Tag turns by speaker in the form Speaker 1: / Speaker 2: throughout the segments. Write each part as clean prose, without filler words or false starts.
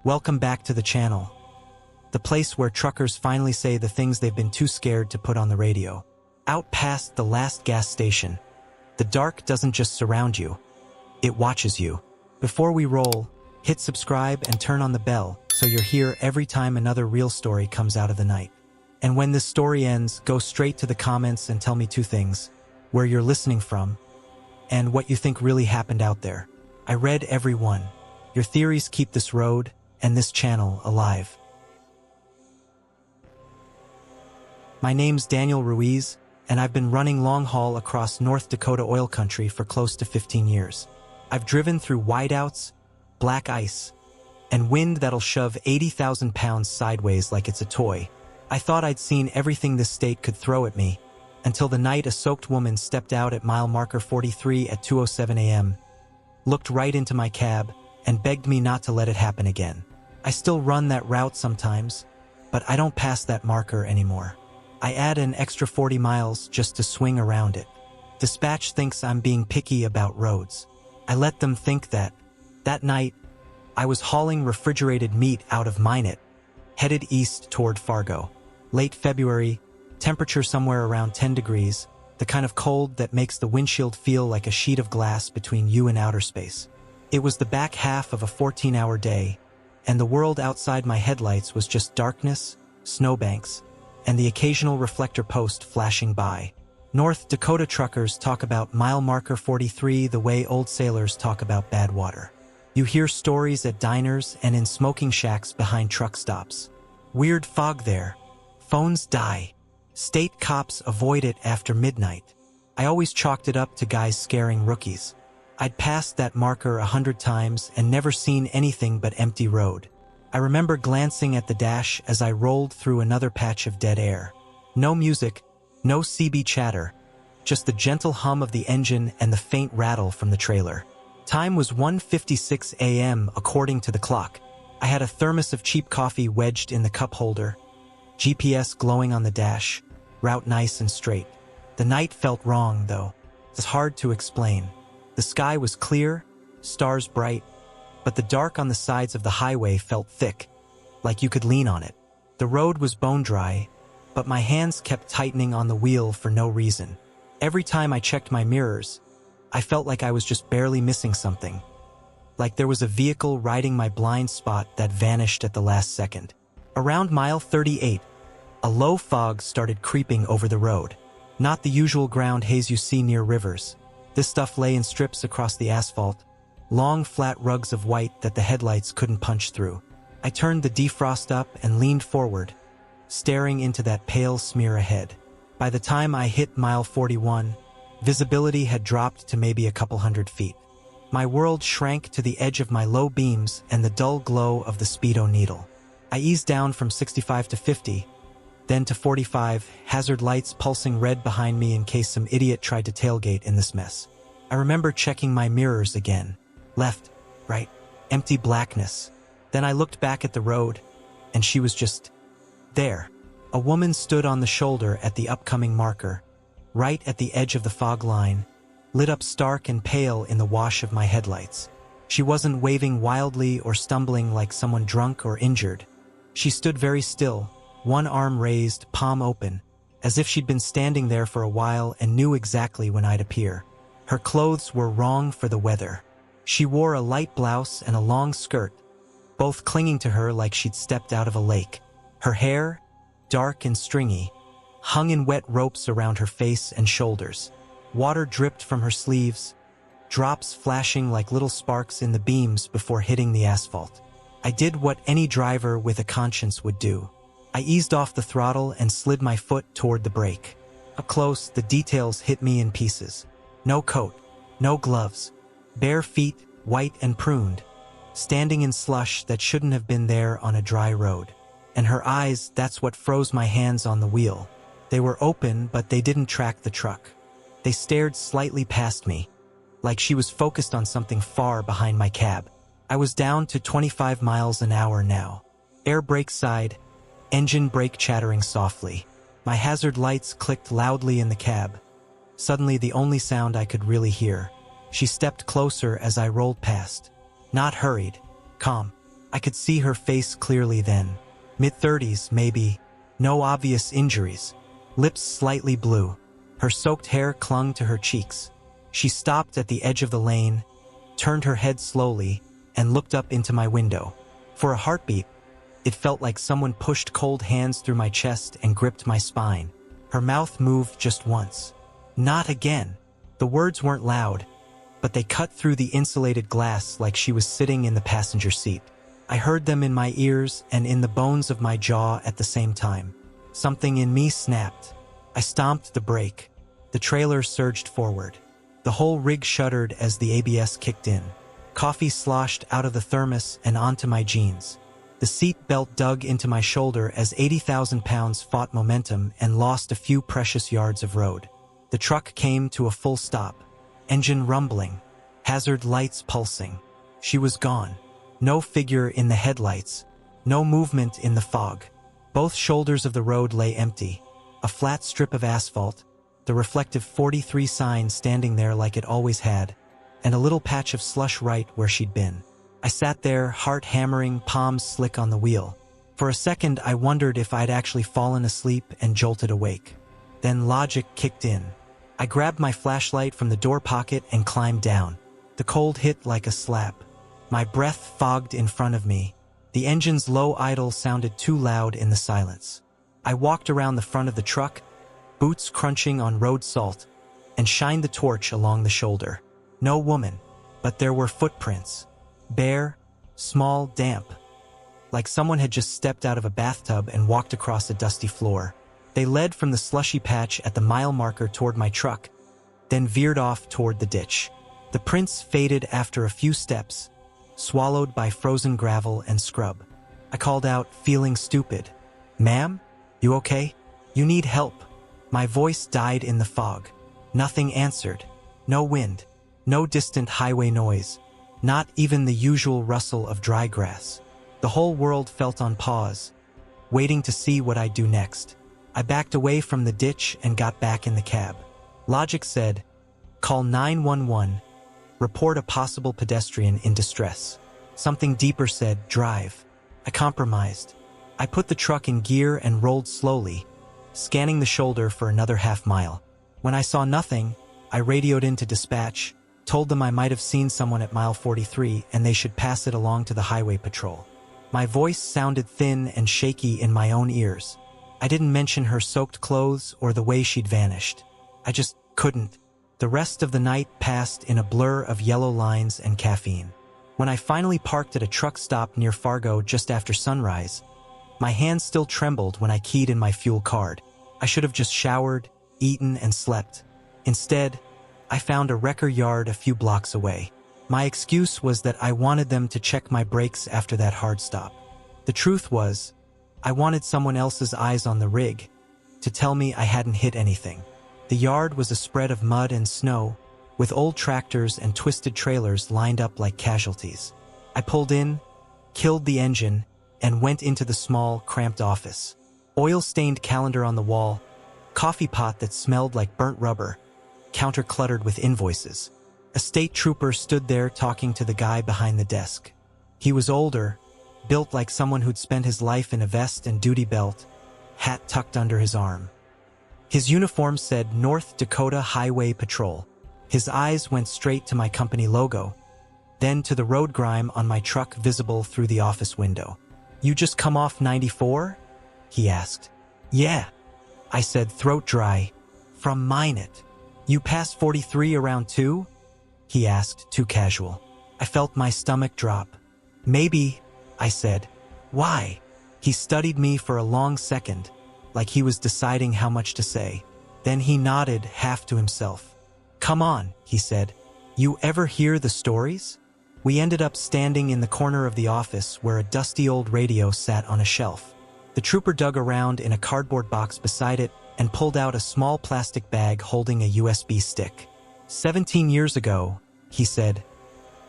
Speaker 1: Welcome back to the channel, the place where truckers finally say the things they've been too scared to put on the radio. Out past the last gas station, the dark doesn't just surround you, it watches you. Before we roll, hit subscribe and turn on the bell so you're here every time another real story comes out of the night. And when this story ends, go straight to the comments and tell me two things: where you're listening from, and what you think really happened out there. I read every one. Your theories keep this road and this channel alive. My name's Daniel Ruiz, and I've been running long haul across North Dakota oil country for close to 15 years. I've driven through whiteouts, black ice, and wind that'll shove 80,000 pounds sideways like it's a toy. I thought I'd seen everything this state could throw at me, until the night a soaked woman stepped out at mile marker 43 at 2:07 a.m., looked right into my cab, and begged me not to let it happen again. I still run that route sometimes, but I don't pass that marker anymore. I add an extra 40 miles just to swing around it. Dispatch thinks I'm being picky about roads. I let them think that. That night, I was hauling refrigerated meat out of Minot, headed east toward Fargo. Late February, temperature somewhere around 10 degrees, the kind of cold that makes the windshield feel like a sheet of glass between you and outer space. It was the back half of a 14-hour day, and the world outside my headlights was just darkness, snowbanks, and the occasional reflector post flashing by. North Dakota truckers talk about mile marker 43 the way old sailors talk about bad water. You hear stories at diners and in smoking shacks behind truck stops. Weird fog there. Phones die. State cops avoid it after midnight. I always chalked it up to guys scaring rookies. I'd passed that marker 100 times and never seen anything but empty road. I remember glancing at the dash as I rolled through another patch of dead air. No music, no CB chatter, just the gentle hum of the engine and the faint rattle from the trailer. Time was 1:56 a.m. according to the clock. I had a thermos of cheap coffee wedged in the cup holder, GPS glowing on the dash, route nice and straight. The night felt wrong, though. It's hard to explain. The sky was clear, stars bright, but the dark on the sides of the highway felt thick, like you could lean on it. The road was bone dry, but my hands kept tightening on the wheel for no reason. Every time I checked my mirrors, I felt like I was just barely missing something. Like there was a vehicle riding my blind spot that vanished at the last second. Around mile 38, a low fog started creeping over the road. Not the usual ground haze you see near rivers. This stuff lay in strips across the asphalt, long flat rugs of white that the headlights couldn't punch through. I turned the defrost up and leaned forward, staring into that pale smear ahead. By the time I hit mile 41, visibility had dropped to maybe a couple hundred feet. My world shrank to the edge of my low beams and the dull glow of the speedo needle. I eased down from 65 to 50, then to 45, hazard lights pulsing red behind me in case some idiot tried to tailgate in this mess. I remember checking my mirrors again. Left, right, empty blackness. Then I looked back at the road, and she was just there. A woman stood on the shoulder at the upcoming marker, right at the edge of the fog line, lit up stark and pale in the wash of my headlights. She wasn't waving wildly or stumbling like someone drunk or injured. She stood very still, one arm raised, palm open, as if she'd been standing there for a while and knew exactly when I'd appear. Her clothes were wrong for the weather. She wore a light blouse and a long skirt, both clinging to her like she'd stepped out of a lake. Her hair, dark and stringy, hung in wet ropes around her face and shoulders. Water dripped from her sleeves, drops flashing like little sparks in the beams before hitting the asphalt. I did what any driver with a conscience would do. I eased off the throttle and slid my foot toward the brake. Up close, the details hit me in pieces. No coat, no gloves, bare feet, white and pruned, standing in slush that shouldn't have been there on a dry road. And her eyes, that's what froze my hands on the wheel. They were open, but they didn't track the truck. They stared slightly past me, like she was focused on something far behind my cab. I was down to 25 miles an hour now. Air brake side, engine brake chattering softly. My hazard lights clicked loudly in the cab. Suddenly the only sound I could really hear. She stepped closer as I rolled past. Not hurried, calm. I could see her face clearly then. Mid-30s, maybe. No obvious injuries. Lips slightly blue. Her soaked hair clung to her cheeks. She stopped at the edge of the lane, turned her head slowly, and looked up into my window. For a heartbeat, it felt like someone pushed cold hands through my chest and gripped my spine. Her mouth moved just once. Not again. The words weren't loud, but they cut through the insulated glass like she was sitting in the passenger seat. I heard them in my ears and in the bones of my jaw at the same time. Something in me snapped. I stomped the brake. The trailer surged forward. The whole rig shuddered as the ABS kicked in. Coffee sloshed out of the thermos and onto my jeans. The seat belt dug into my shoulder as 80,000 pounds fought momentum and lost a few precious yards of road. The truck came to a full stop. Engine rumbling. Hazard lights pulsing. She was gone. No figure in the headlights. No movement in the fog. Both shoulders of the road lay empty. A flat strip of asphalt, the reflective 43 sign standing there like it always had, and a little patch of slush right where she'd been. I sat there, heart hammering, palms slick on the wheel. For a second, I wondered if I'd actually fallen asleep and jolted awake. Then logic kicked in. I grabbed my flashlight from the door pocket and climbed down. The cold hit like a slap. My breath fogged in front of me. The engine's low idle sounded too loud in the silence. I walked around the front of the truck, boots crunching on road salt, and shined the torch along the shoulder. No woman, but there were footprints. Bare, small, damp. Like someone had just stepped out of a bathtub and walked across a dusty floor. They led from the slushy patch at the mile marker toward my truck, then veered off toward the ditch. The prints faded after a few steps, swallowed by frozen gravel and scrub. I called out, feeling stupid. "Ma'am? You okay? You need help." My voice died in the fog. Nothing answered. No wind. No distant highway noise. Not even the usual rustle of dry grass. The whole world felt on pause, waiting to see what I'd do next. I backed away from the ditch and got back in the cab. Logic said, "Call 911. Report a possible pedestrian in distress." Something deeper said, "Drive." I compromised. I put the truck in gear and rolled slowly, scanning the shoulder for another half-mile. When I saw nothing, I radioed into dispatch, told them I might have seen someone at mile 43 and they should pass it along to the highway patrol. My voice sounded thin and shaky in my own ears. I didn't mention her soaked clothes or the way she'd vanished. I just couldn't. The rest of the night passed in a blur of yellow lines and caffeine. When I finally parked at a truck stop near Fargo just after sunrise, my hands still trembled when I keyed in my fuel card. I should have just showered, eaten, and slept. Instead, I found a wrecker yard a few blocks away. My excuse was that I wanted them to check my brakes after that hard stop. The truth was, I wanted someone else's eyes on the rig to tell me I hadn't hit anything. The yard was a spread of mud and snow, with old tractors and twisted trailers lined up like casualties. I pulled in, killed the engine, and went into the small, cramped office. Oil-stained calendar on the wall, coffee pot that smelled like burnt rubber, counter cluttered with invoices. A state trooper stood there talking to the guy behind the desk. He was older, built like someone who'd spent his life in a vest and duty belt, hat tucked under his arm. His uniform said North Dakota Highway Patrol. His eyes went straight to my company logo, then to the road grime on my truck visible through the office window. "You just come off 94? He asked. "Yeah," I said, throat dry. "From Minot. You pass 43 around 2? He asked, too casual. I felt my stomach drop. "Maybe," I said. "Why?" He studied me for a long second, like he was deciding how much to say. Then he nodded, half to himself. "Come on," he said. "You ever hear the stories?" We ended up standing in the corner of the office where a dusty old radio sat on a shelf. The trooper dug around in a cardboard box beside it and pulled out a small plastic bag holding a USB stick. 17 years ago, he said,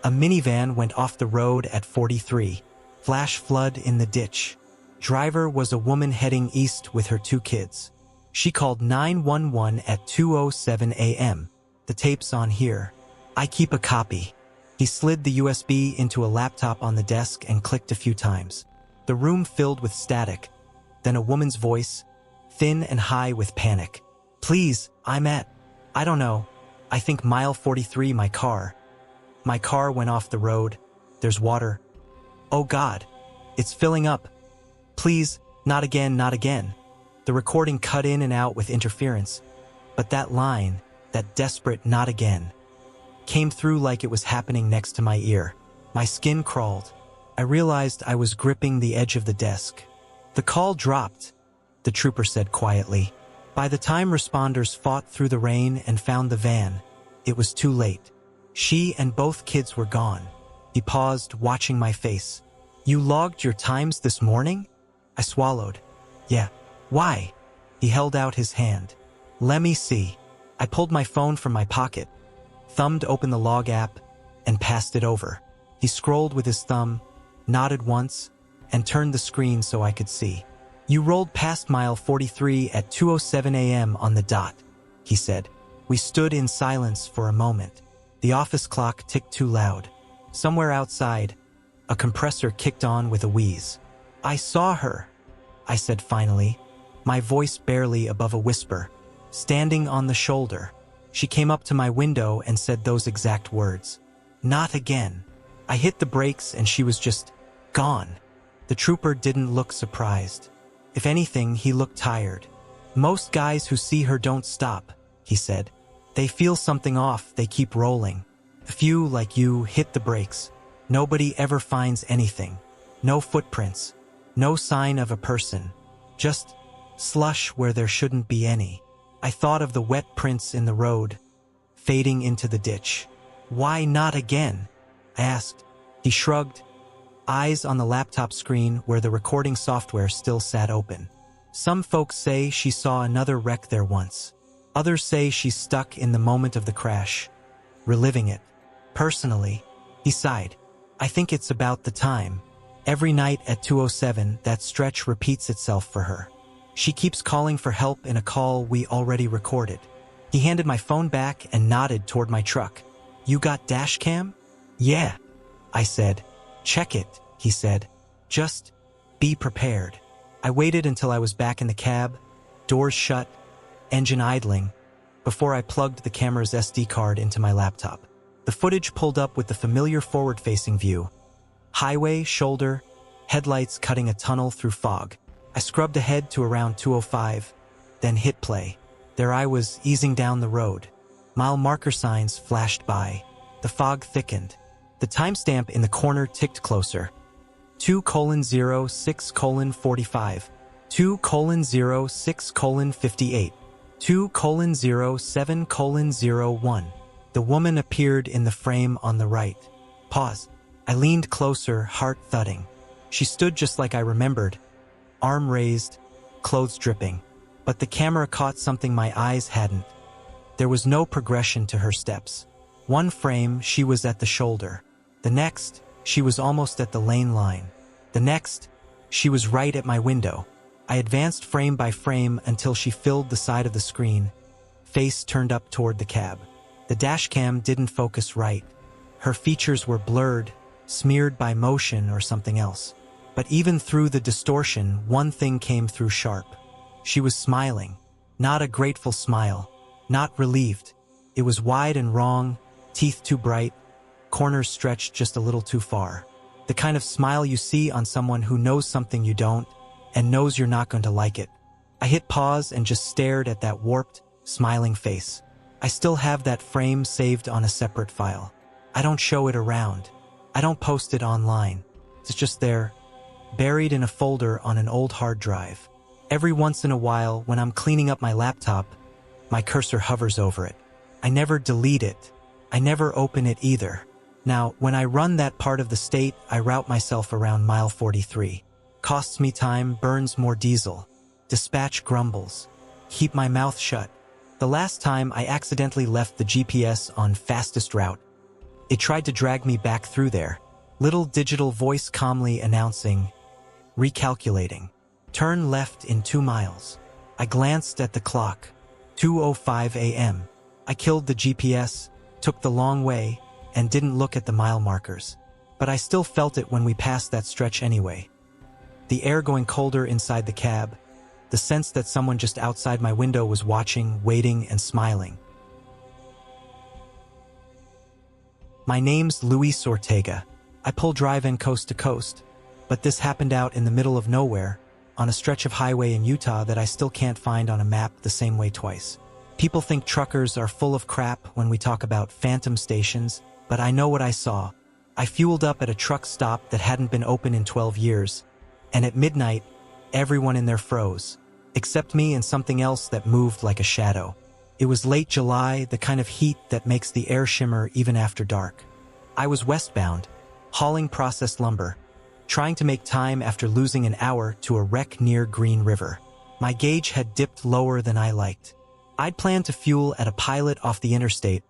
Speaker 1: a minivan went off the road at 43. Flash flood in the ditch. Driver was a woman heading east with her 2 kids. She called 911 at 2:07 a.m. The tape's on here. I keep a copy. He slid the USB into a laptop on the desk and clicked a few times. The room filled with static, then a woman's voice, thin and high with panic. Please, I'm at, I don't know, I think mile 43, my car. My car went off the road. There's water. Oh God, it's filling up. Please, not again, not again. The recording cut in and out with interference, but that line, that desperate not again, came through like it was happening next to my ear. My skin crawled. I realized I was gripping the edge of the desk. The call dropped, the trooper said quietly. By the time responders fought through the rain and found the van, it was too late. She and both kids were gone. He paused, watching my face. You logged your times this morning? I swallowed. Yeah. Why? He held out his hand. Let me see. I pulled my phone from my pocket, thumbed open the log app, and passed it over. He scrolled with his thumb, nodded once, and turned the screen so I could see. You rolled past mile 43 at 2:07 a.m. on the dot, he said. We stood in silence for a moment. The office clock ticked too loud. Somewhere outside, a compressor kicked on with a wheeze. I saw her, I said finally, my voice barely above a whisper, standing on the shoulder. She came up to my window and said those exact words. Not again. I hit the brakes and she was just gone. The trooper didn't look surprised. If anything, he looked tired. Most guys who see her don't stop, he said. They feel something off, they keep rolling. A few, like you, hit the brakes. Nobody ever finds anything. No footprints. No sign of a person. Just slush where there shouldn't be any. I thought of the wet prints in the road, fading into the ditch. Why not again? I asked. He shrugged, eyes on the laptop screen where the recording software still sat open. Some folks say she saw another wreck there once. Others say she's stuck in the moment of the crash, reliving it. Personally, he sighed, I think it's about the time. Every night at 2:07, that stretch repeats itself for her. She keeps calling for help in a call we already recorded. He handed my phone back and nodded toward my truck. You got dash cam? Yeah, I said. Check it, he said. Just be prepared. I waited until I was back in the cab, doors shut, engine idling, before I plugged the camera's SD card into my laptop. The footage pulled up with the familiar forward-facing view. Highway, shoulder, headlights cutting a tunnel through fog. I scrubbed ahead to around 2:05, then hit play. There I was, easing down the road. Mile marker signs flashed by. The fog thickened. The timestamp in the corner ticked closer. 2:06:45. 2:06:58. 2:07:01. The woman appeared in the frame on the right. Pause. I leaned closer, heart thudding. She stood just like I remembered, arm raised, clothes dripping. But the camera caught something my eyes hadn't. There was no progression to her steps. One frame, she was at the shoulder. The next, she was almost at the lane line. The next, she was right at my window. I advanced frame by frame until she filled the side of the screen, face turned up toward the cab. The dashcam didn't focus right. Her features were blurred, smeared by motion or something else. But even through the distortion, one thing came through sharp. She was smiling. Not a grateful smile. Not relieved. It was wide and wrong, teeth too bright, corners stretched just a little too far. The kind of smile you see on someone who knows something you don't, and knows you're not going to like it. I hit pause and just stared at that warped, smiling face. I still have that frame saved on a separate file. I don't show it around. I don't post it online. It's just there, buried in a folder on an old hard drive. Every once in a while, when I'm cleaning up my laptop, my cursor hovers over it. I never delete it. I never open it either. Now, when I run that part of the state, I route myself around mile 43. Costs me time, burns more diesel. Dispatch grumbles. Keep my mouth shut. The last time I accidentally left the GPS on fastest route. It tried to drag me back through there. Little digital voice calmly announcing, recalculating. Turn left in 2 miles. I glanced at the clock. 2:05 a.m. I killed the GPS, took the long way, and didn't look at the mile markers. But I still felt it when we passed that stretch anyway. The air going colder inside the cab, the sense that someone just outside my window was watching, waiting, and smiling. My name's Luis Ortega. I pull drive-in coast to coast, but this happened out in the middle of nowhere, on a stretch of highway in Utah that I still can't find on a map the same way twice. People think truckers are full of crap when we talk about phantom stations, but I know what I saw. I fueled up at a truck stop that hadn't been open in 12 years, and at midnight, everyone in there froze, except me and something else that moved like a shadow. It was late July, the kind of heat that makes the air shimmer even after dark. I was westbound, hauling processed lumber, trying to make time after losing an hour to a wreck near Green River. My gauge had dipped lower than I liked. I'd planned to fuel at a pilot off the interstate,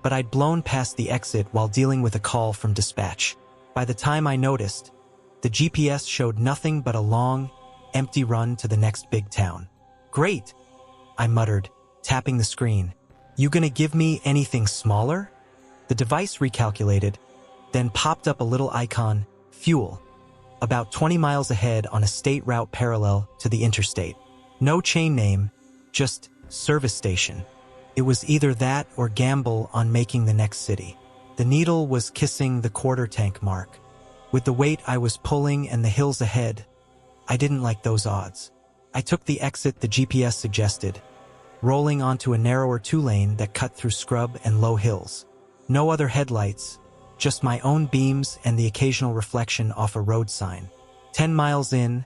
Speaker 1: but I'd blown past the exit while dealing with a call from dispatch. By the time I noticed, the GPS showed nothing but a long, empty run to the next big town. "Great," I muttered, tapping the screen. "You gonna give me anything smaller?" The device recalculated, then popped up a little icon, fuel, about 20 miles ahead on a state route parallel to the interstate. No chain name, just service station. It was either that or gamble on making the next city. The needle was kissing the quarter tank mark. With the weight I was pulling and the hills ahead, I didn't like those odds. I took the exit the GPS suggested, rolling onto a narrower two-lane that cut through scrub and low hills. No other headlights, just my own beams and the occasional reflection off a road sign. 10 miles in,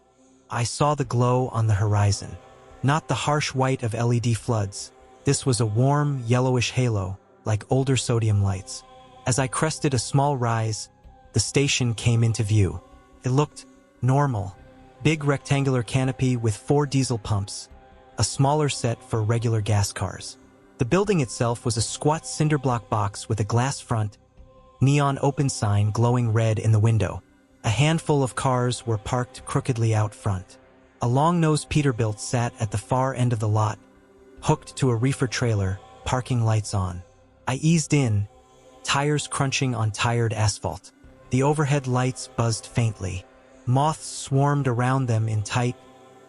Speaker 1: I saw the glow on the horizon. Not the harsh white of LED floods. This was a warm, yellowish halo, like older sodium lights. As I crested a small rise, the station came into view. It looked normal. Big rectangular canopy with 4 diesel pumps, a smaller set for regular gas cars. The building itself was a squat cinder block box with a glass front, neon open sign glowing red in the window. A handful of cars were parked crookedly out front. A long-nosed Peterbilt sat at the far end of the lot, hooked to a reefer trailer, parking lights on. I eased in, tires crunching on tired asphalt. The overhead lights buzzed faintly. Moths swarmed around them in tight,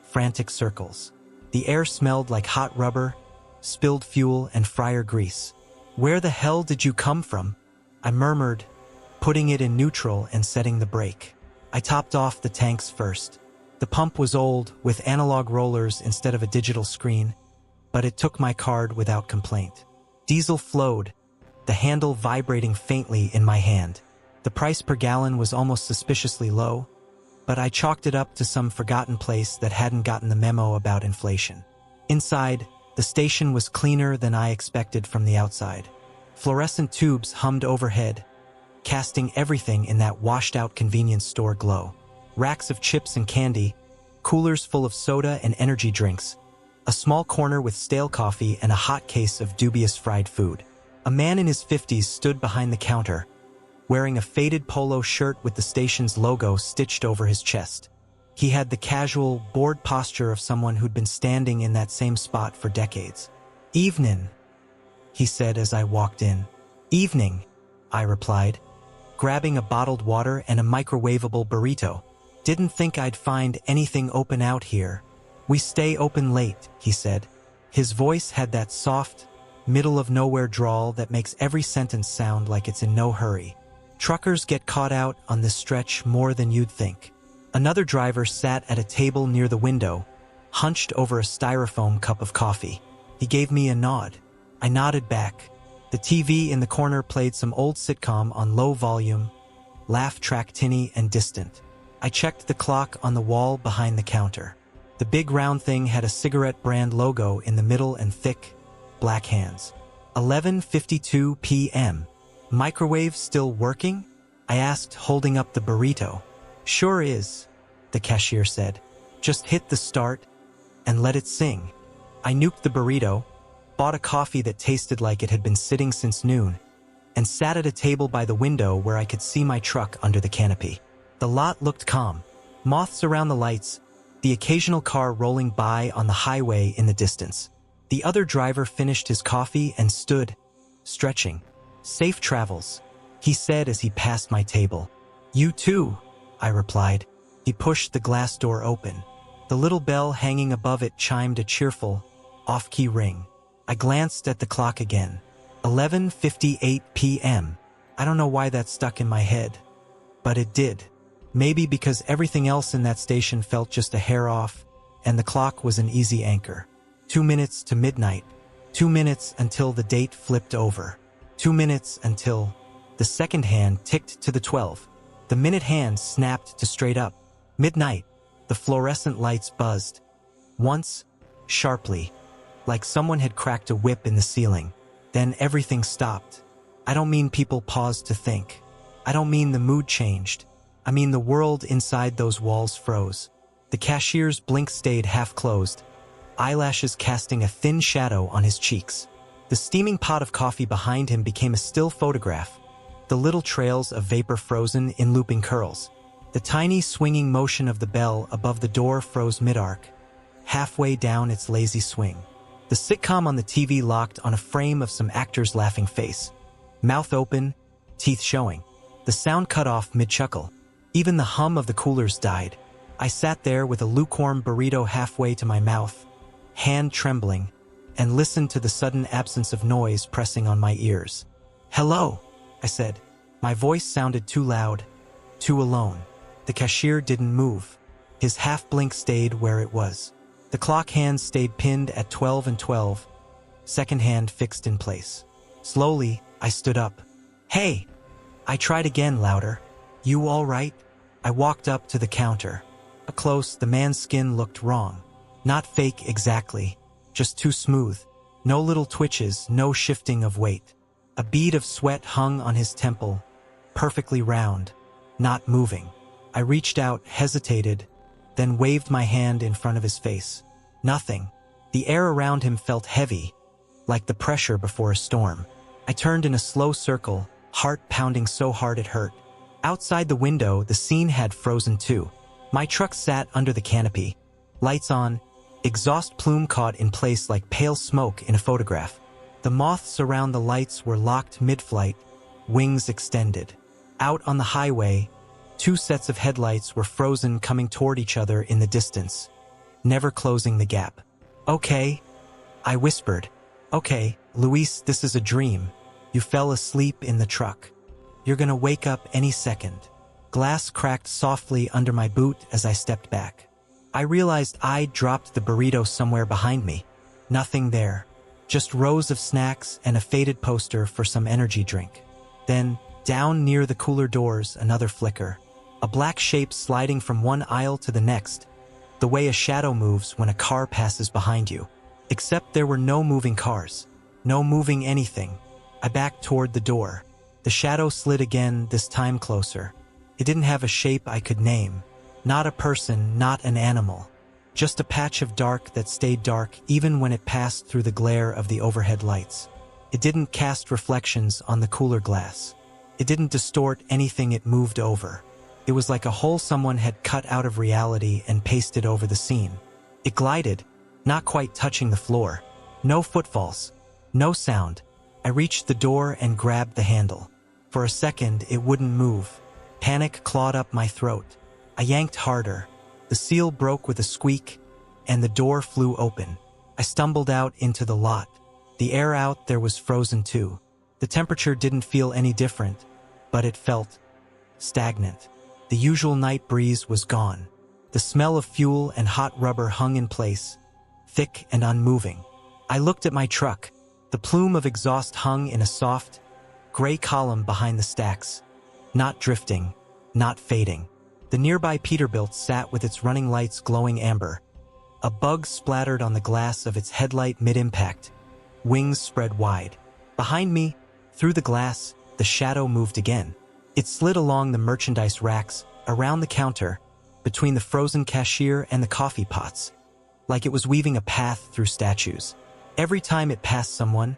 Speaker 1: frantic circles. The air smelled like hot rubber, spilled fuel, and fryer grease. "Where the hell did you come from?" I murmured, putting it in neutral and setting the brake. I topped off the tanks first. The pump was old, with analog rollers instead of a digital screen, but it took my card without complaint. Diesel flowed, the handle vibrating faintly in my hand. The price per gallon was almost suspiciously low, but I chalked it up to some forgotten place that hadn't gotten the memo about inflation. Inside, the station was cleaner than I expected from the outside. Fluorescent tubes hummed overhead, casting everything in that washed-out convenience store glow. Racks of chips and candy, coolers full of soda and energy drinks, a small corner with stale coffee and a hot case of dubious fried food. A man in his 50s stood behind the counter, wearing a faded polo shirt with the station's logo stitched over his chest. He had the casual, bored posture of someone who'd been standing in that same spot for decades. "Evenin'," he said as I walked in. "Evening," I replied, grabbing a bottled water and a microwavable burrito. "Didn't think I'd find anything open out here." "We stay open late," he said. His voice had that soft, middle-of-nowhere drawl that makes every sentence sound like it's in no hurry. "Truckers get caught out on this stretch more than you'd think." Another driver sat at a table near the window, hunched over a styrofoam cup of coffee. He gave me a nod. I nodded back. The TV in the corner played some old sitcom on low volume, laugh track tinny and distant. I checked the clock on the wall behind the counter. The big round thing had a cigarette brand logo in the middle and thick, black hands. 11:52 p.m. "Microwave still working?" I asked, holding up the burrito. "Sure is," the cashier said. "Just hit the start and let it sing." I nuked the burrito, bought a coffee that tasted like it had been sitting since noon, and sat at a table by the window where I could see my truck under the canopy. The lot looked calm. Moths around the lights, the occasional car rolling by on the highway in the distance. The other driver finished his coffee and stood, stretching. "Safe travels," he said as he passed my table. "You too," I replied. He pushed the glass door open. The little bell hanging above it chimed a cheerful, off-key ring. I glanced at the clock again. 11:58 p.m. I don't know why that stuck in my head, but it did. Maybe because everything else in that station felt just a hair off, and the clock was an easy anchor. 2 minutes to midnight. 2 minutes until the date flipped over. 2 minutes until the second hand ticked to the 12. The minute hand snapped to straight up. Midnight. The fluorescent lights buzzed. Once, sharply, like someone had cracked a whip in the ceiling. Then everything stopped. I don't mean people paused to think. I don't mean the mood changed. I mean the world inside those walls froze. The cashier's blink stayed half-closed, eyelashes casting a thin shadow on his cheeks. The steaming pot of coffee behind him became a still photograph, the little trails of vapor frozen in looping curls. The tiny swinging motion of the bell above the door froze mid-arc, halfway down its lazy swing. The sitcom on the TV locked on a frame of some actor's laughing face. Mouth open, teeth showing. The sound cut off mid-chuckle. Even the hum of the coolers died. I sat there with a lukewarm burrito halfway to my mouth, hand trembling, and listened to the sudden absence of noise pressing on my ears. "Hello," I said. My voice sounded too loud, too alone. The cashier didn't move. His half-blink stayed where it was. The clock hand stayed pinned at 12 and 12, second hand fixed in place. Slowly, I stood up. "Hey!" I tried again, louder. "You all right?" I walked up to the counter. Up close, the man's skin looked wrong. Not fake exactly, just too smooth. No little twitches, no shifting of weight. A bead of sweat hung on his temple, perfectly round, not moving. I reached out, hesitated, then waved my hand in front of his face. Nothing. The air around him felt heavy, like the pressure before a storm. I turned in a slow circle, heart pounding so hard it hurt. Outside the window, the scene had frozen too. My truck sat under the canopy, lights on, exhaust plume caught in place like pale smoke in a photograph. The moths around the lights were locked mid-flight, wings extended. Out on the highway, 2 sets of headlights were frozen, coming toward each other in the distance, never closing the gap. "Okay," I whispered. "Okay, Luis, this is a dream. You fell asleep in the truck. You're gonna wake up any second." Glass cracked softly under my boot as I stepped back. I realized I'd dropped the burrito somewhere behind me. Nothing there. Just rows of snacks and a faded poster for some energy drink. Then, down near the cooler doors, another flicker. A black shape sliding from one aisle to the next, the way a shadow moves when a car passes behind you. Except there were no moving cars. No moving anything. I backed toward the door. The shadow slid again, this time closer. It didn't have a shape I could name. Not a person, not an animal. Just a patch of dark that stayed dark even when it passed through the glare of the overhead lights. It didn't cast reflections on the cooler glass. It didn't distort anything it moved over. It was like a hole someone had cut out of reality and pasted over the scene. It glided, not quite touching the floor. No footfalls. No sound. I reached the door and grabbed the handle. For a second, it wouldn't move. Panic clawed up my throat. I yanked harder. The seal broke with a squeak, and the door flew open. I stumbled out into the lot. The air out there was frozen too. The temperature didn't feel any different, but it felt stagnant. The usual night breeze was gone. The smell of fuel and hot rubber hung in place, thick and unmoving. I looked at my truck. The plume of exhaust hung in a soft, gray column behind the stacks. Not drifting, not fading. The nearby Peterbilt sat with its running lights glowing amber. A bug splattered on the glass of its headlight mid-impact. Wings spread wide. Behind me, through the glass, the shadow moved again. It slid along the merchandise racks, around the counter, between the frozen cashier and the coffee pots, like it was weaving a path through statues. Every time it passed someone,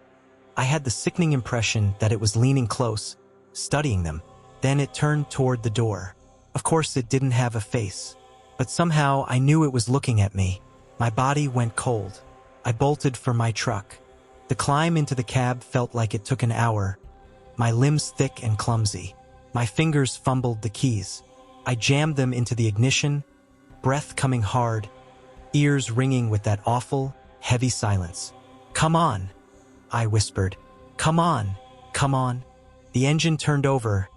Speaker 1: I had the sickening impression that it was leaning close, studying them. Then it turned toward the door. Of course, it didn't have a face, but somehow I knew it was looking at me. My body went cold. I bolted for my truck. The climb into the cab felt like it took an hour, my limbs thick and clumsy. My fingers fumbled the keys. I jammed them into the ignition, breath coming hard, ears ringing with that awful, heavy silence. "Come on," I whispered. "Come on, come on." The engine turned over,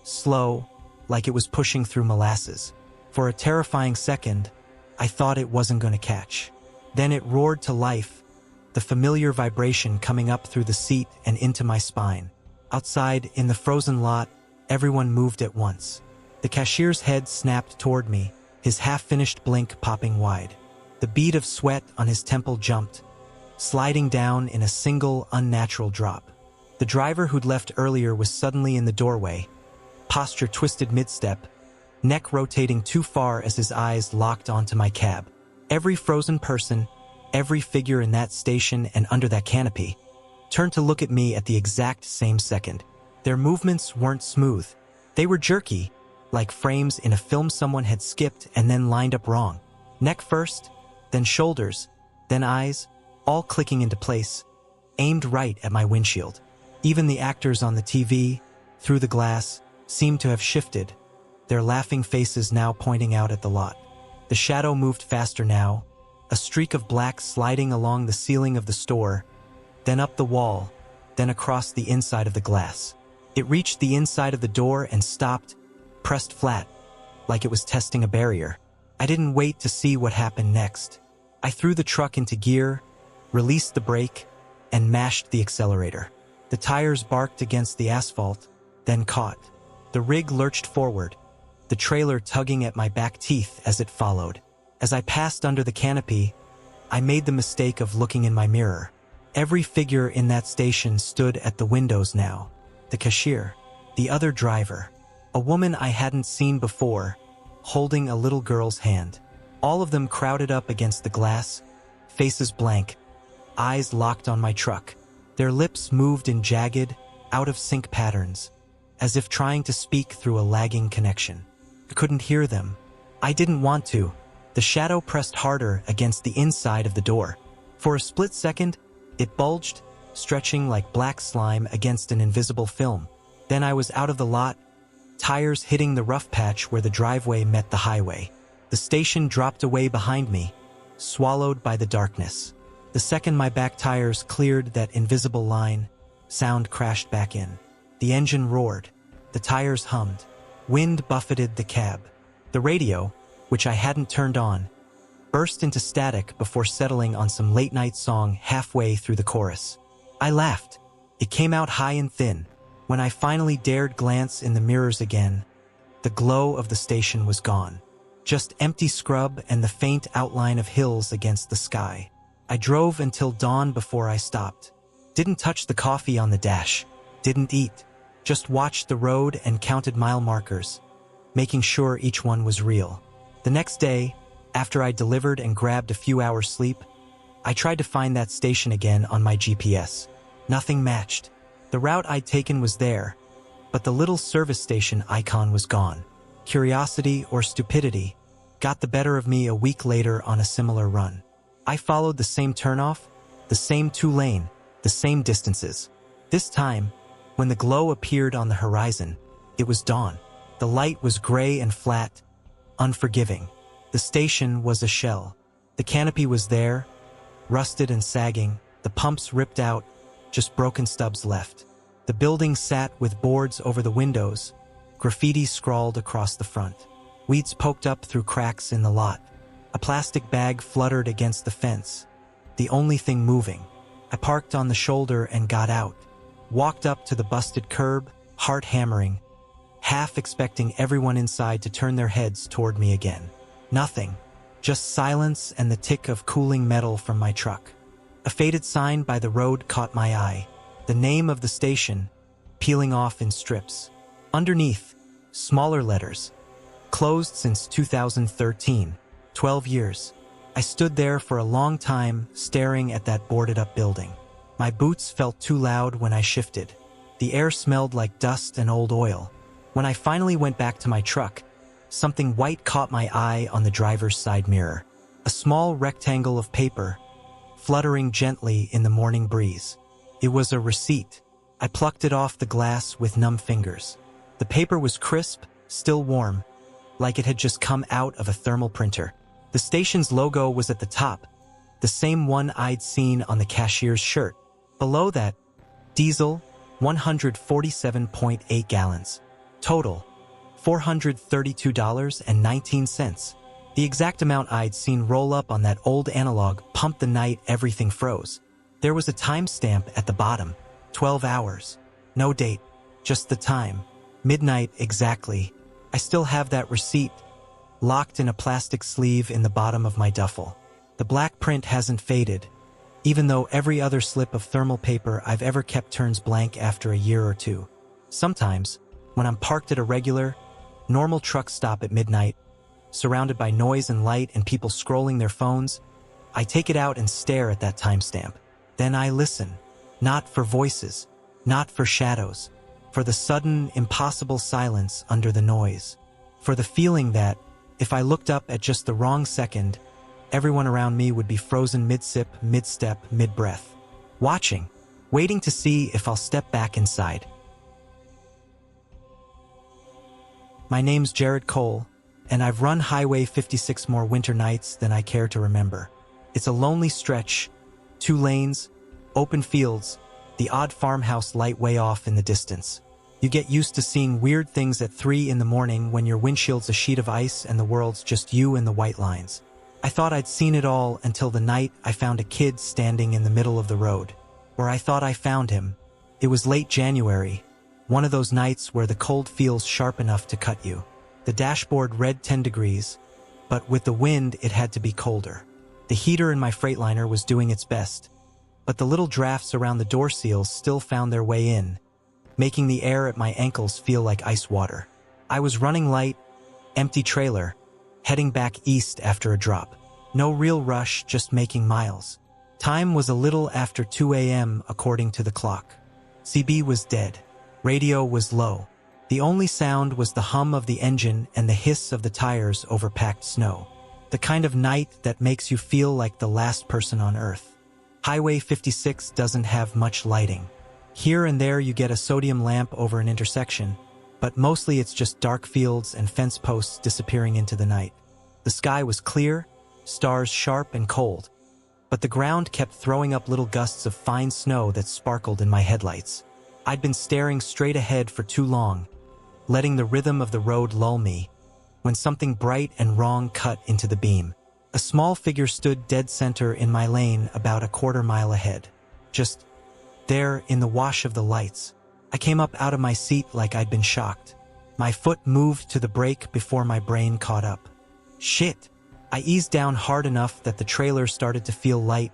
Speaker 1: slow, like it was pushing through molasses. For a terrifying second, I thought it wasn't going to catch. Then it roared to life, the familiar vibration coming up through the seat and into my spine. Outside, in the frozen lot, everyone moved at once. The cashier's head snapped toward me, his half-finished blink popping wide. The bead of sweat on his temple jumped, sliding down in a single, unnatural drop. The driver who'd left earlier was suddenly in the doorway, posture twisted mid-step, neck rotating too far as his eyes locked onto my cab. Every frozen person, every figure in that station and under that canopy, turned to look at me at the exact same second. Their movements weren't smooth. They were jerky, like frames in a film someone had skipped and then lined up wrong. Neck first, then shoulders, then eyes, all clicking into place, aimed right at my windshield. Even the actors on the TV, through the glass, seemed to have shifted, their laughing faces now pointing out at the lot. The shadow moved faster now, a streak of black sliding along the ceiling of the store, then up the wall, then across the inside of the glass. It reached the inside of the door and stopped, pressed flat, like it was testing a barrier. I didn't wait to see what happened next. I threw the truck into gear, released the brake, and mashed the accelerator. The tires barked against the asphalt, then caught. The rig lurched forward, the trailer tugging at my back teeth as it followed. As I passed under the canopy, I made the mistake of looking in my mirror. Every figure in that station stood at the windows now. The cashier, the other driver, a woman I hadn't seen before, holding a little girl's hand. All of them crowded up against the glass, faces blank, eyes locked on my truck. Their lips moved in jagged, out-of-sync patterns, as if trying to speak through a lagging connection. I couldn't hear them. I didn't want to. The shadow pressed harder against the inside of the door. For a split second, it bulged, stretching like black slime against an invisible film. Then I was out of the lot, tires hitting the rough patch where the driveway met the highway. The station dropped away behind me, swallowed by the darkness. The second my back tires cleared that invisible line, sound crashed back in. The engine roared. The tires hummed. Wind buffeted the cab. The radio, which I hadn't turned on, burst into static before settling on some late-night song halfway through the chorus. I laughed. It came out high and thin. When I finally dared glance in the mirrors again, the glow of the station was gone. Just empty scrub and the faint outline of hills against the sky. I drove until dawn before I stopped. Didn't touch the coffee on the dash. Didn't eat. Just watched the road and counted mile markers, making sure each one was real. The next day, after I delivered and grabbed a few hours sleep, I tried to find that station again on my GPS. Nothing matched. The route I'd taken was there, but the little service station icon was gone. Curiosity or stupidity got the better of me a week later on a similar run. I followed the same turnoff, the same two-lane, the same distances. This time, when the glow appeared on the horizon, it was dawn. The light was gray and flat, unforgiving. The station was a shell. The canopy was there, rusted and sagging, the pumps ripped out, just broken stubs left. The building sat with boards over the windows, graffiti scrawled across the front. Weeds poked up through cracks in the lot. A plastic bag fluttered against the fence, the only thing moving. I parked on the shoulder and got out. Walked up to the busted curb, heart hammering, half expecting everyone inside to turn their heads toward me again. Nothing. Just silence and the tick of cooling metal from my truck. A faded sign by the road caught my eye. The name of the station, peeling off in strips. Underneath, smaller letters. Closed since 2013. 12 years. I stood there for a long time, staring at that boarded-up building. My boots felt too loud when I shifted. The air smelled like dust and old oil. When I finally went back to my truck, something white caught my eye on the driver's side mirror. A small rectangle of paper, fluttering gently in the morning breeze. It was a receipt. I plucked it off the glass with numb fingers. The paper was crisp, still warm, like it had just come out of a thermal printer. The station's logo was at the top, the same one I'd seen on the cashier's shirt. Below that, diesel, 147.8 gallons. Total, $432.19. The exact amount I'd seen roll up on that old analog pump the night everything froze. There was a timestamp at the bottom, 12 hours. No date, just the time. Midnight exactly. I still have that receipt, locked in a plastic sleeve in the bottom of my duffel. The black print hasn't faded, even though every other slip of thermal paper I've ever kept turns blank after a year or two. Sometimes, when I'm parked at a regular, normal truck stop at midnight, surrounded by noise and light and people scrolling their phones, I take it out and stare at that timestamp. Then I listen, not for voices, not for shadows, for the sudden, impossible silence under the noise, for the feeling that, if I looked up at just the wrong second, everyone around me would be frozen mid-sip, mid-step, mid-breath, watching, waiting to see if I'll step back inside. My name's Jared Cole, and I've run Highway 56 more winter nights than I care to remember. It's a lonely stretch, 2 lanes, open fields, the odd farmhouse light way off in the distance. You get used to seeing weird things at 3 in the morning when your windshield's a sheet of ice and the world's just you and the white lines. I thought I'd seen it all until the night I found a kid standing in the middle of the road. Where I thought I found him. It was late January, one of those nights where the cold feels sharp enough to cut you. The dashboard read 10 degrees, but with the wind it had to be colder. The heater in my Freightliner was doing its best, but the little drafts around the door seals still found their way in, making the air at my ankles feel like ice water. I was running light, empty trailer, heading back east after a drop. No real rush, just making miles. Time was a little after 2 a.m. according to the clock. CB was dead. Radio was low. The only sound was the hum of the engine and the hiss of the tires over packed snow. The kind of night that makes you feel like the last person on Earth. Highway 56 doesn't have much lighting. Here and there you get a sodium lamp over an intersection, but mostly it's just dark fields and fence posts disappearing into the night. The sky was clear, stars sharp and cold, but the ground kept throwing up little gusts of fine snow that sparkled in my headlights. I'd been staring straight ahead for too long, letting the rhythm of the road lull me, when something bright and wrong cut into the beam. A small figure stood dead center in my lane about a quarter-mile ahead. Just there in the wash of the lights. I came up out of my seat like I'd been shocked. My foot moved to the brake before my brain caught up. Shit! I eased down hard enough that the trailer started to feel light,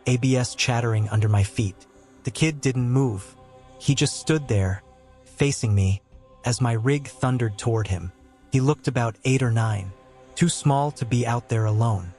Speaker 1: ABS chattering under my feet. The kid didn't move. He just stood there, facing me, as my rig thundered toward him. He looked about 8 or 9, too small to be out there alone.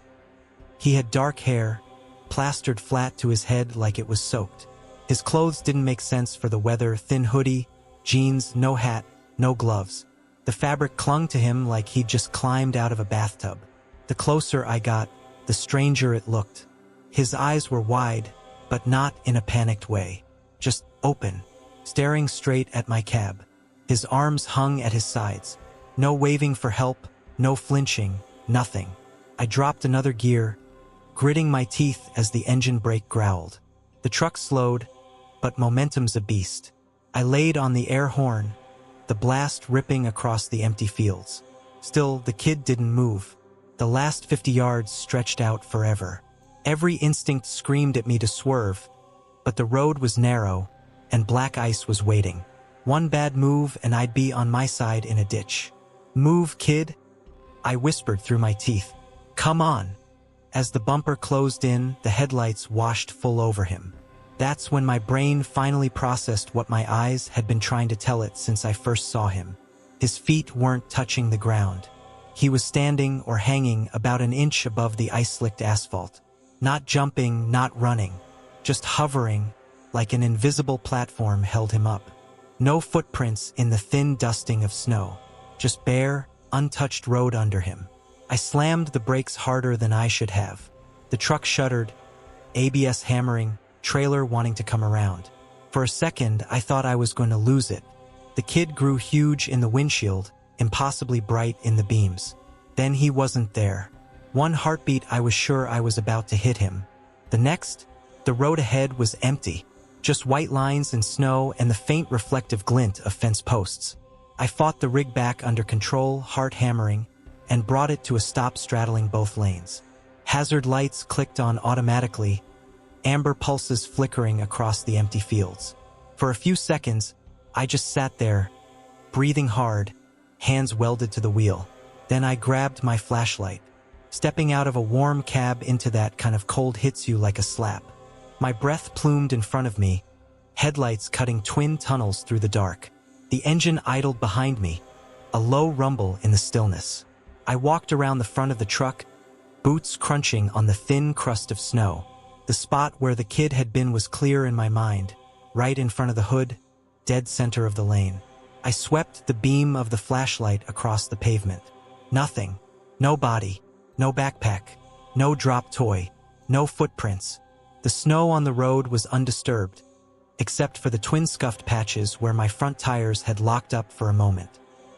Speaker 1: He had dark hair, plastered flat to his head like it was soaked. His clothes didn't make sense for the weather, thin hoodie, jeans, no hat, no gloves. The fabric clung to him like he'd just climbed out of a bathtub. The closer I got, the stranger it looked. His eyes were wide, but not in a panicked way. Just open, staring straight at my cab. His arms hung at his sides. No waving for help, no flinching, nothing. I dropped another gear, gritting my teeth as the engine brake growled. The truck slowed, but momentum's a beast. I laid on the air horn, the blast ripping across the empty fields. Still, the kid didn't move. The last 50 yards stretched out forever. Every instinct screamed at me to swerve, but the road was narrow, and black ice was waiting. One bad move and I'd be on my side in a ditch. Move, kid, I whispered through my teeth. Come on. As the bumper closed in, the headlights washed full over him. That's when my brain finally processed what my eyes had been trying to tell it since I first saw him. His feet weren't touching the ground. He was standing or hanging about an inch above the ice-slicked asphalt. Not jumping, not running, just hovering, like an invisible platform held him up. No footprints in the thin dusting of snow, just bare, untouched road under him. I slammed the brakes harder than I should have. The truck shuddered, ABS hammering, trailer wanting to come around. For a second, I thought I was going to lose it. The kid grew huge in the windshield, impossibly bright in the beams. Then he wasn't there. One heartbeat, I was sure I was about to hit him. The next, the road ahead was empty. Just white lines and snow and the faint reflective glint of fence posts. I fought the rig back under control, heart hammering, and brought it to a stop straddling both lanes. Hazard lights clicked on automatically, amber pulses flickering across the empty fields. For a few seconds, I just sat there, breathing hard, hands welded to the wheel. Then I grabbed my flashlight. Stepping out of a warm cab into that kind of cold hits you like a slap. My breath plumed in front of me, headlights cutting twin tunnels through the dark. The engine idled behind me, a low rumble in the stillness. I walked around the front of the truck, boots crunching on the thin crust of snow. The spot where the kid had been was clear in my mind, right in front of the hood, dead center of the lane. I swept the beam of the flashlight across the pavement. Nothing. No body. No backpack. No dropped toy. No footprints. The snow on the road was undisturbed, except for the twin scuffed patches where my front tires had locked up for a moment.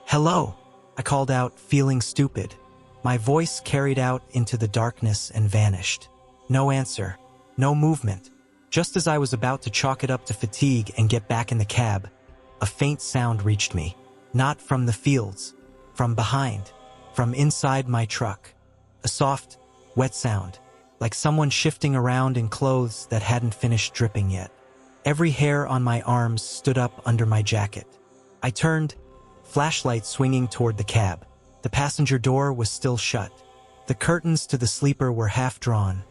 Speaker 1: "Hello," I called out, feeling stupid. My voice carried out into the darkness and vanished. No answer. No movement. Just as I was about to chalk it up to fatigue and get back in the cab, a faint sound reached me. Not from the fields. From behind. From inside my truck. A soft, wet sound, like someone shifting around in clothes that hadn't finished dripping yet. Every hair on my arms stood up under my jacket. I turned, flashlight swinging toward the cab. The passenger door was still shut. The curtains to the sleeper were half drawn,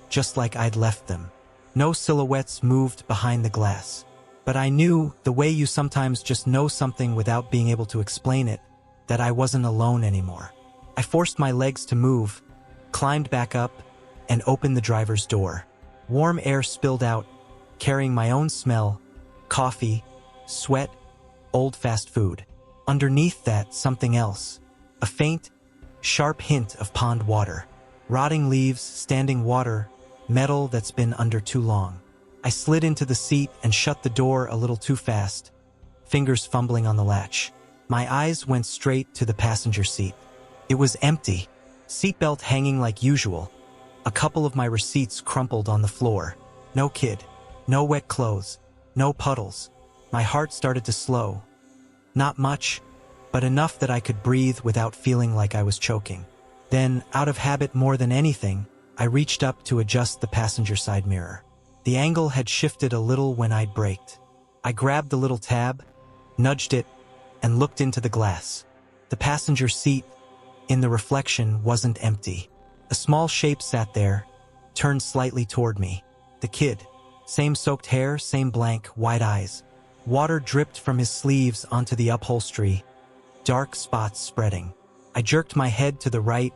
Speaker 1: just like I'd left them. No silhouettes moved behind the glass. But I knew, the way you sometimes just know something without being able to explain it, that I wasn't alone anymore. I forced my legs to move, climbed back up, and opened the driver's door. Warm air spilled out, carrying my own smell, coffee, sweat, old fast food. Underneath that, something else. A faint, sharp hint of pond water. Rotting leaves, standing water, metal that's been under too long. I slid into the seat and shut the door a little too fast, fingers fumbling on the latch. My eyes went straight to the passenger seat. It was empty, seatbelt hanging like usual. A couple of my receipts crumpled on the floor. No kid, no wet clothes, no puddles. My heart started to slow. Not much, but enough that I could breathe without feeling like I was choking. Then, out of habit more than anything, I reached up to adjust the passenger side mirror. The angle had shifted a little when I'd braked. I grabbed the little tab, nudged it, and looked into the glass. The passenger seat, in the reflection, wasn't empty. A small shape sat there, turned slightly toward me. The kid. Same soaked hair, same blank, wide eyes. Water dripped from his sleeves onto the upholstery, dark spots spreading. I jerked my head to the right,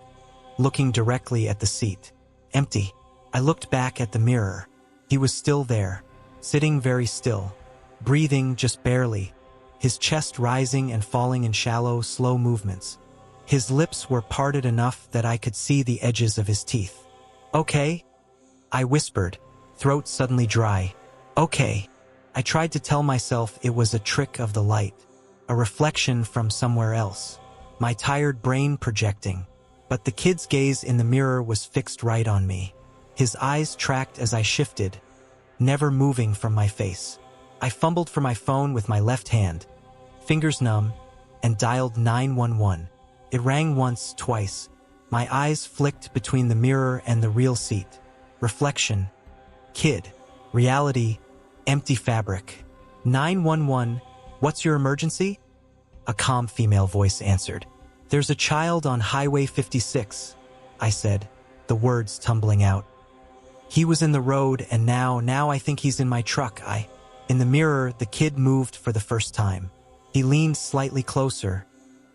Speaker 1: looking directly at the seat. Empty. I looked back at the mirror. He was still there, sitting very still, breathing just barely, his chest rising and falling in shallow, slow movements. His lips were parted enough that I could see the edges of his teeth. "Okay?" I whispered, throat suddenly dry. "Okay." I tried to tell myself it was a trick of the light, a reflection from somewhere else, my tired brain projecting. But the kid's gaze in the mirror was fixed right on me. His eyes tracked as I shifted, never moving from my face. I fumbled for my phone with my left hand, fingers numb, and dialed 911. It rang once, twice. My eyes flicked between the mirror and the real seat. Reflection. Kid. Reality. Empty fabric. 911, what's your emergency? A calm female voice answered. "There's a child on Highway 56, I said, the words tumbling out. "He was in the road and now I think he's in my truck, In the mirror, the kid moved for the first time. He leaned slightly closer,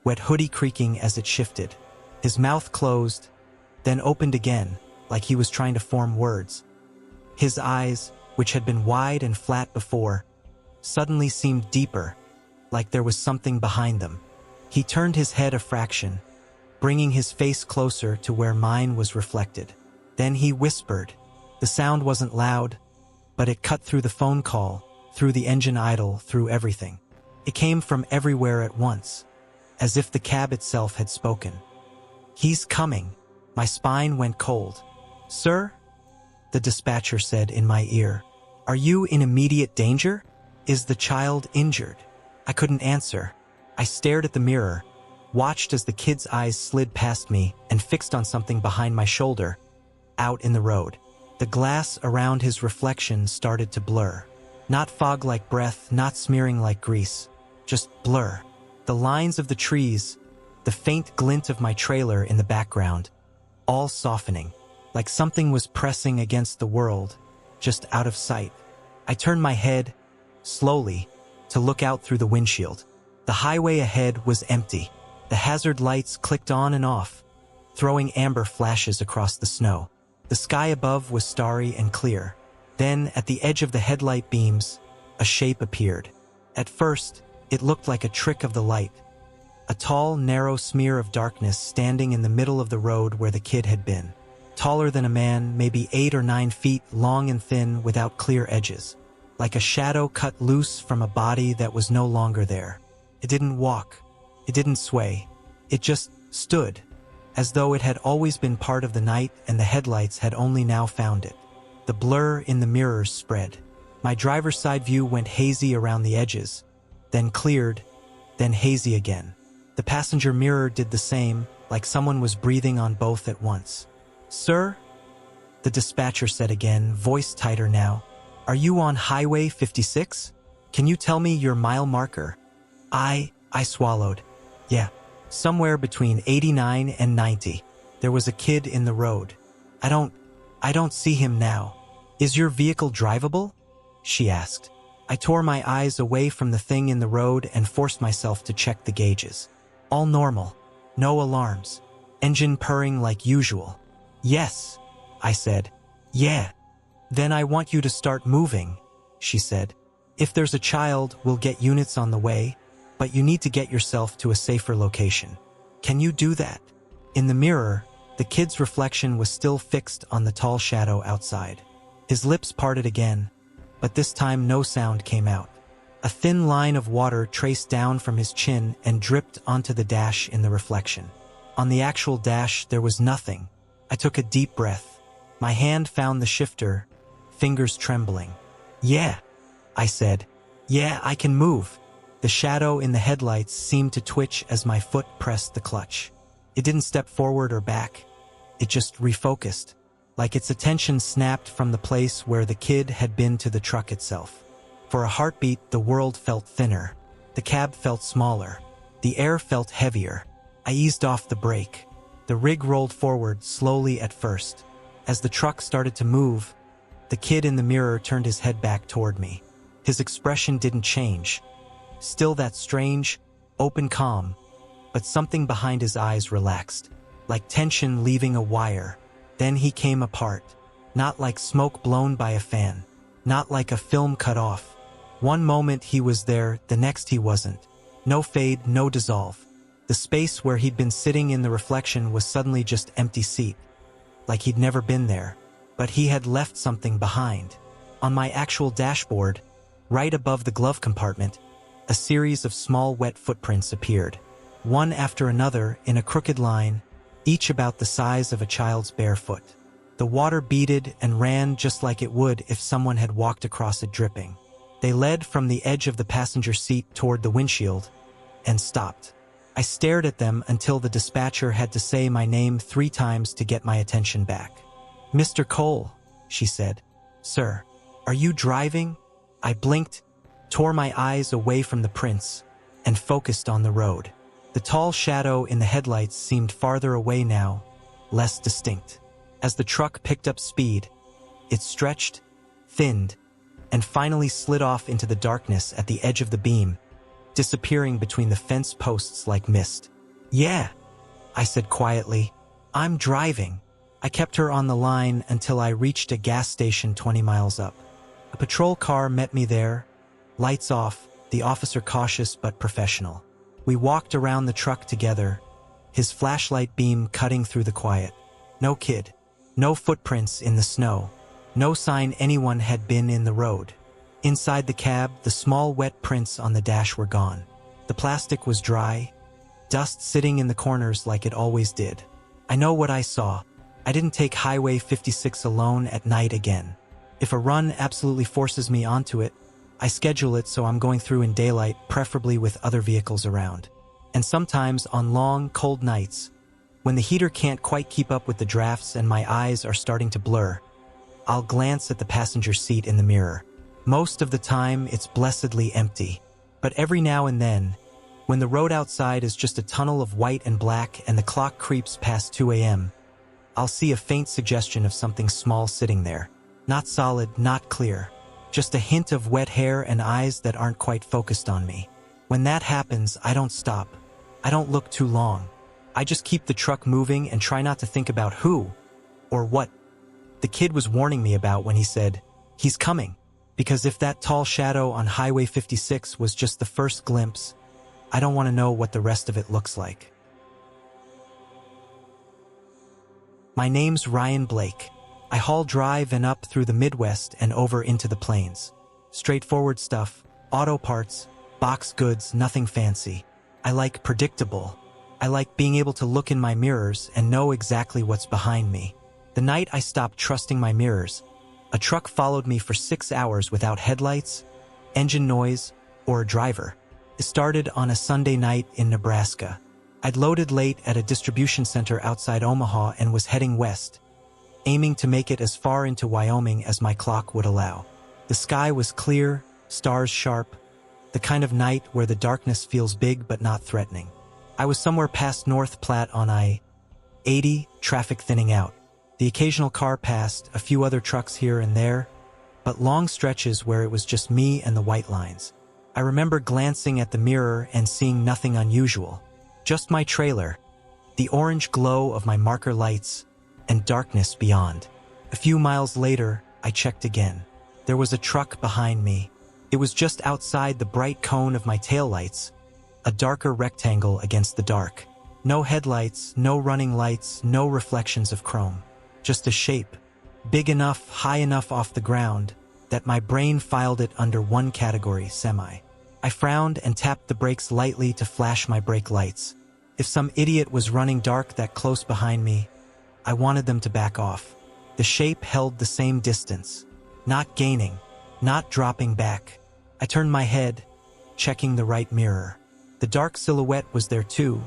Speaker 1: wet hoodie creaking as it shifted. His mouth closed, then opened again, like he was trying to form words. His eyes, which had been wide and flat before, suddenly seemed deeper, like there was something behind them. He turned his head a fraction, bringing his face closer to where mine was reflected. Then he whispered. The sound wasn't loud, but it cut through the phone call, through the engine idle, through everything. It came from everywhere at once, as if the cab itself had spoken. "He's coming." My spine went cold. "Sir?" the dispatcher said in my ear. "Are you in immediate danger? Is the child injured?" I couldn't answer. I stared at the mirror, watched as the kid's eyes slid past me and fixed on something behind my shoulder, out in the road. The glass around his reflection started to blur. Not fog like breath, not smearing like grease, just blur. The lines of the trees, the faint glint of my trailer in the background, all softening, like something was pressing against the world, just out of sight. I turned my head, slowly, to look out through the windshield. The highway ahead was empty. The hazard lights clicked on and off, throwing amber flashes across the snow. The sky above was starry and clear. Then, at the edge of the headlight beams, a shape appeared. At first, it looked like a trick of the light. A tall, narrow smear of darkness standing in the middle of the road where the kid had been. Taller than a man, maybe 8 or 9 feet, long and thin, without clear edges. Like a shadow cut loose from a body that was no longer there. It didn't walk. It didn't sway. It just stood, as though it had always been part of the night and the headlights had only now found it. The blur in the mirrors spread. My driver's side view went hazy around the edges, then cleared, then hazy again. The passenger mirror did the same, like someone was breathing on both at once. "Sir?" the dispatcher said again, voice tighter now. "Are you on Highway 56? Can you tell me your mile marker?" I swallowed. "Yeah, somewhere between 89 and 90. There was a kid in the road. I don't see him now." "Is your vehicle drivable?" she asked. I tore my eyes away from the thing in the road and forced myself to check the gauges. All normal. No alarms. Engine purring like usual. "Yes," I said. "Yeah." "Then I want you to start moving," she said. "If there's a child, we'll get units on the way, but you need to get yourself to a safer location. Can you do that?" In the mirror, the kid's reflection was still fixed on the tall shadow outside. His lips parted again, but this time no sound came out. A thin line of water traced down from his chin and dripped onto the dash in the reflection. On the actual dash, there was nothing. I took a deep breath. My hand found the shifter, fingers trembling. "Yeah," I said. "Yeah, I can move." The shadow in the headlights seemed to twitch as my foot pressed the clutch. It didn't step forward or back. It just refocused, like its attention snapped from the place where the kid had been to the truck itself. For a heartbeat, the world felt thinner. The cab felt smaller. The air felt heavier. I eased off the brake. The rig rolled forward, slowly at first. As the truck started to move, the kid in the mirror turned his head back toward me. His expression didn't change. Still that strange, open calm, but something behind his eyes relaxed, like tension leaving a wire. Then he came apart, not like smoke blown by a fan, not like a film cut off. One moment he was there, the next he wasn't. No fade, no dissolve. The space where he'd been sitting in the reflection was suddenly just empty seat, like he'd never been there, but he had left something behind. On my actual dashboard, right above the glove compartment, a series of small wet footprints appeared, one after another in a crooked line, each about the size of a child's bare foot. The water beaded and ran just like it would if someone had walked across it dripping. They led from the edge of the passenger seat toward the windshield and stopped. I stared at them until the dispatcher had to say my name 3 times to get my attention back. "Mr. Cole," she said. "Sir, are you driving?" I blinked, tore my eyes away from the prints, and focused on the road. The tall shadow in the headlights seemed farther away now, less distinct. As the truck picked up speed, it stretched, thinned, and finally slid off into the darkness at the edge of the beam, disappearing between the fence posts like mist. "Yeah," I said quietly. "I'm driving." I kept her on the line until I reached a gas station 20 miles up. A patrol car met me there, lights off, the officer cautious but professional. We walked around the truck together, his flashlight beam cutting through the quiet. No kid, no footprints in the snow, no sign anyone had been in the road. Inside the cab, the small wet prints on the dash were gone. The plastic was dry, dust sitting in the corners like it always did. I know what I saw. I didn't take Highway 56 alone at night again. If a run absolutely forces me onto it, I schedule it so I'm going through in daylight, preferably with other vehicles around. And sometimes on long, cold nights, when the heater can't quite keep up with the drafts and my eyes are starting to blur, I'll glance at the passenger seat in the mirror. Most of the time, it's blessedly empty. But every now and then, when the road outside is just a tunnel of white and black and the clock creeps past 2 a.m., I'll see a faint suggestion of something small sitting there. Not solid, not clear. Just a hint of wet hair and eyes that aren't quite focused on me. When that happens, I don't stop. I don't look too long. I just keep the truck moving and try not to think about who or what the kid was warning me about when he said, "He's coming." Because if that tall shadow on Highway 56 was just the first glimpse, I don't want to know what the rest of it looks like. My name's Ryan Blake. I haul drive and up through the Midwest and over into the Plains. Straightforward stuff, auto parts, box goods, nothing fancy. I like predictable. I like being able to look in my mirrors and know exactly what's behind me. The night I stopped trusting my mirrors, a truck followed me for 6 hours without headlights, engine noise, or a driver. It started on a Sunday night in Nebraska. I'd loaded late at a distribution center outside Omaha and was heading west, aiming to make it as far into Wyoming as my clock would allow. The sky was clear, stars sharp, the kind of night where the darkness feels big but not threatening. I was somewhere past North Platte on I-80, traffic thinning out. The occasional car passed, a few other trucks here and there, but long stretches where it was just me and the white lines. I remember glancing at the mirror and seeing nothing unusual. Just my trailer, the orange glow of my marker lights, and darkness beyond. A few miles later, I checked again. There was a truck behind me. It was just outside the bright cone of my taillights, a darker rectangle against the dark. No headlights, no running lights, no reflections of chrome. Just a shape, big enough, high enough off the ground, that my brain filed it under one category, semi. I frowned and tapped the brakes lightly to flash my brake lights. If some idiot was running dark that close behind me, I wanted them to back off. The shape held the same distance, not gaining, not dropping back. I turned my head, checking the right mirror. The dark silhouette was there too,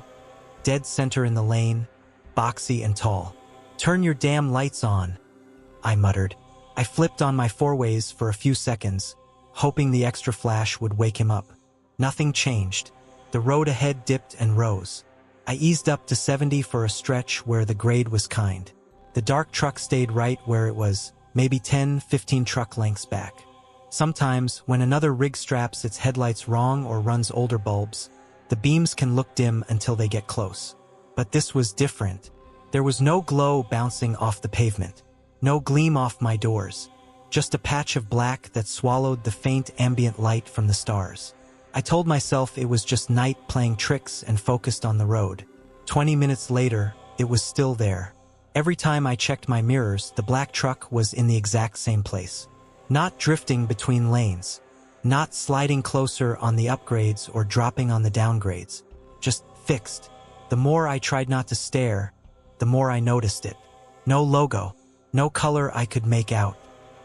Speaker 1: dead center in the lane, boxy and tall. "Turn your damn lights on," I muttered. I flipped on my four-ways for a few seconds, hoping the extra flash would wake him up. Nothing changed. The road ahead dipped and rose. I eased up to 70 for a stretch where the grade was kind. The dark truck stayed right where it was, maybe 10-15 truck lengths back. Sometimes, when another rig straps its headlights wrong or runs older bulbs, the beams can look dim until they get close. But this was different. There was no glow bouncing off the pavement, no gleam off my doors, just a patch of black that swallowed the faint ambient light from the stars. I told myself it was just night playing tricks and focused on the road. 20 minutes later, it was still there. Every time I checked my mirrors, the black truck was in the exact same place. Not drifting between lanes, not sliding closer on the upgrades or dropping on the downgrades, just fixed. The more I tried not to stare, the more I noticed it. No logo, no color I could make out,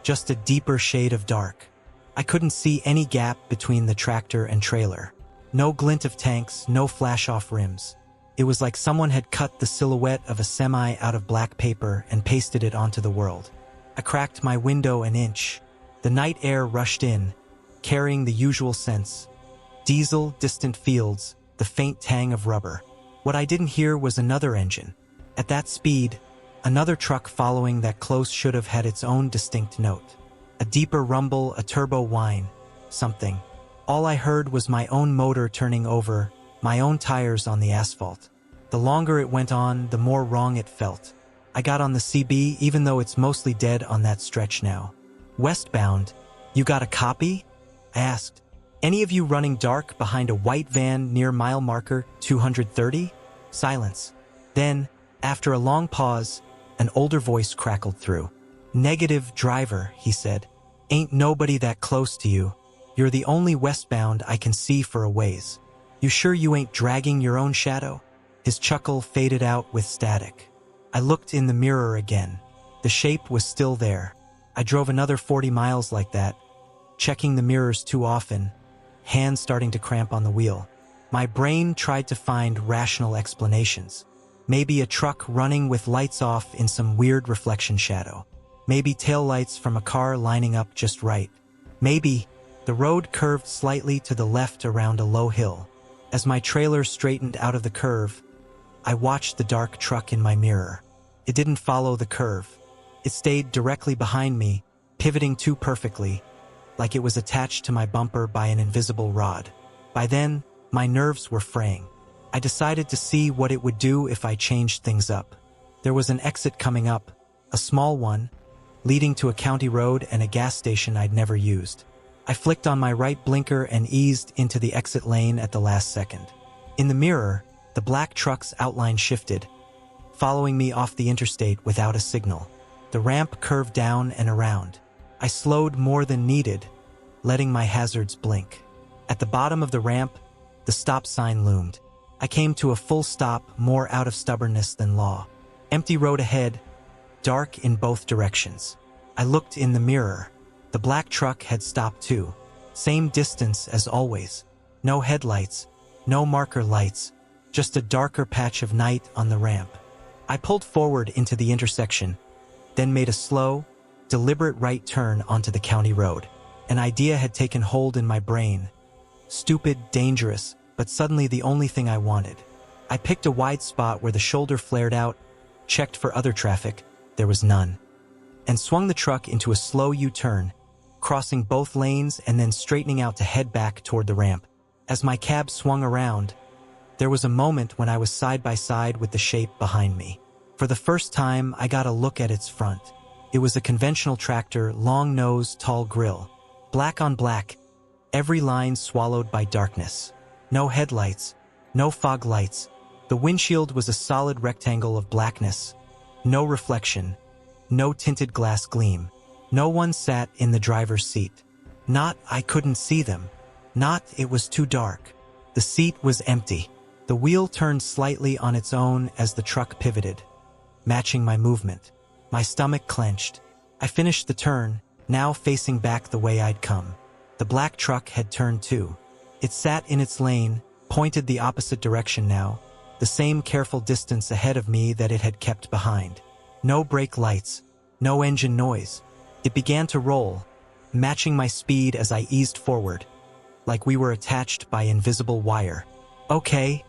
Speaker 1: just a deeper shade of dark. I couldn't see any gap between the tractor and trailer. No glint of tanks, no flash-off rims. It was like someone had cut the silhouette of a semi out of black paper and pasted it onto the world. I cracked my window an inch. The night air rushed in, carrying the usual scents. Diesel, distant fields, the faint tang of rubber. What I didn't hear was another engine. At that speed, another truck following that close should have had its own distinct note. A deeper rumble, a turbo whine, something. All I heard was my own motor turning over, my own tires on the asphalt. The longer it went on, the more wrong it felt. I got on the CB even though it's mostly dead on that stretch now. Westbound, "You got a copy?" I asked. "Any of you running dark behind a white van near mile marker 230? Silence. Then, after a long pause, an older voice crackled through. "Negative, driver," he said. Ain't nobody that close to you. You're the only westbound I can see for a ways. You sure you ain't dragging your own shadow? His chuckle faded out with static. I looked in the mirror again. The shape was still there. I drove another 40 miles like that, checking the mirrors too often, hands starting to cramp on the wheel. My brain tried to find rational explanations. Maybe a truck running with lights off in some weird reflection shadow. Maybe taillights from a car lining up just right. Maybe the road curved slightly to the left around a low hill. As my trailer straightened out of the curve, I watched the dark truck in my mirror. It didn't follow the curve. It stayed directly behind me, pivoting too perfectly, like it was attached to my bumper by an invisible rod. By then, my nerves were fraying. I decided to see what it would do if I changed things up. There was an exit coming up, a small one, leading to a county road and a gas station I'd never used. I flicked on my right blinker and eased into the exit lane at the last second. In the mirror, the black truck's outline shifted, following me off the interstate without a signal. The ramp curved down and around. I slowed more than needed, letting my hazards blink. At the bottom of the ramp, the stop sign loomed. I came to a full stop, more out of stubbornness than law. Empty road ahead, dark in both directions. I looked in the mirror. The black truck had stopped too. Same distance as always. No headlights, no marker lights, just a darker patch of night on the ramp. I pulled forward into the intersection, then made a slow, deliberate right turn onto the county road. An idea had taken hold in my brain. Stupid, dangerous, but suddenly the only thing I wanted. I picked a wide spot where the shoulder flared out, checked for other traffic, there was none, and swung the truck into a slow U-turn, crossing both lanes and then straightening out to head back toward the ramp. As my cab swung around, there was a moment when I was side by side with the shape behind me. For the first time, I got a look at its front. It was a conventional tractor, long nose, tall grille. Black on black, every line swallowed by darkness. No headlights, no fog lights. The windshield was a solid rectangle of blackness. No reflection, no tinted glass gleam. No one sat in the driver's seat. Not I couldn't see them. Not it was too dark. The seat was empty. The wheel turned slightly on its own as the truck pivoted, matching my movement. My stomach clenched. I finished the turn, now facing back the way I'd come. The black truck had turned too. It sat in its lane, pointed the opposite direction now, the same careful distance ahead of me that it had kept behind. No brake lights, no engine noise. It began to roll, matching my speed as I eased forward, like we were attached by invisible wire. Okay,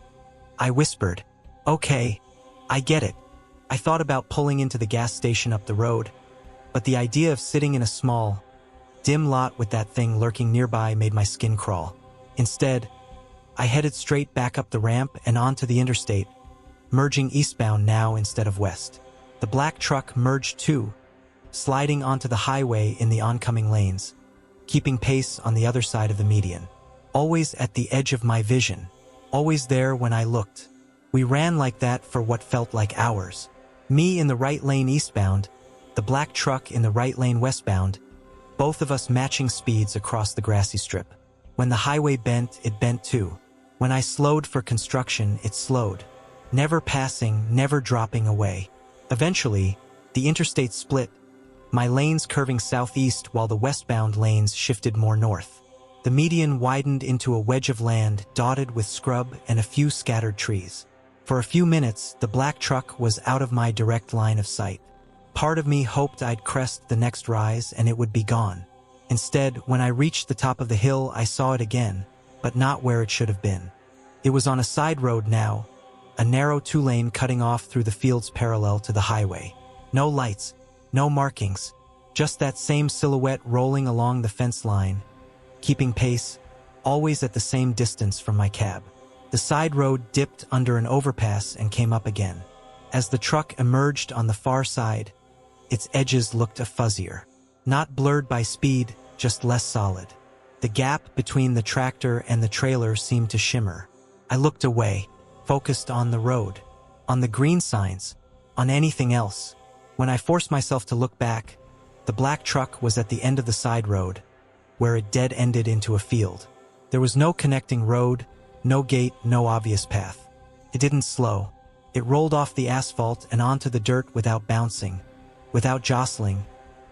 Speaker 1: I whispered. Okay, I get it. I thought about pulling into the gas station up the road, but the idea of sitting in a small, dim lot with that thing lurking nearby made my skin crawl. Instead, I headed straight back up the ramp and onto the interstate, merging eastbound now instead of west. The black truck merged too, sliding onto the highway in the oncoming lanes, keeping pace on the other side of the median. Always at the edge of my vision, always there when I looked. We ran like that for what felt like hours. Me in the right lane eastbound, the black truck in the right lane westbound, both of us matching speeds across the grassy strip. When the highway bent, it bent too. When I slowed for construction, it slowed. Never passing, never dropping away. Eventually, the interstate split, my lanes curving southeast while the westbound lanes shifted more north. The median widened into a wedge of land dotted with scrub and a few scattered trees. For a few minutes, the black truck was out of my direct line of sight. Part of me hoped I'd crest the next rise and it would be gone. Instead, when I reached the top of the hill, I saw it again, but not where it should have been. It was on a side road now, a narrow two-lane cutting off through the fields parallel to the highway. No lights, no markings, just that same silhouette rolling along the fence line, keeping pace, always at the same distance from my cab. The side road dipped under an overpass and came up again. As the truck emerged on the far side, its edges looked a fuzzier. Not blurred by speed, just less solid. The gap between the tractor and the trailer seemed to shimmer. I looked away, focused on the road, on the green signs, on anything else. When I forced myself to look back, The black truck was at the end of the side road, where it dead-ended into a field. There was no connecting road, no gate, no obvious path. It didn't slow. It rolled off the asphalt and onto the dirt without bouncing, without jostling,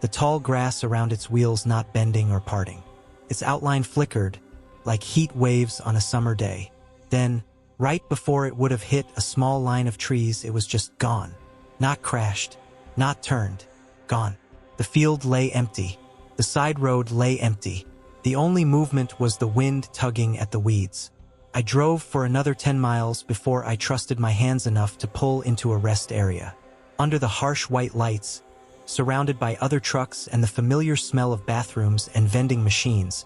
Speaker 1: the tall grass around its wheels not bending or parting. Its outline flickered, like heat waves on a summer day. Then, right before it would have hit a small line of trees, it was just gone. Not crashed, not turned, gone. The field lay empty. The side road lay empty. The only movement was the wind tugging at the weeds. I drove for another 10 miles before I trusted my hands enough to pull into a rest area. Under the harsh white lights, surrounded by other trucks and the familiar smell of bathrooms and vending machines,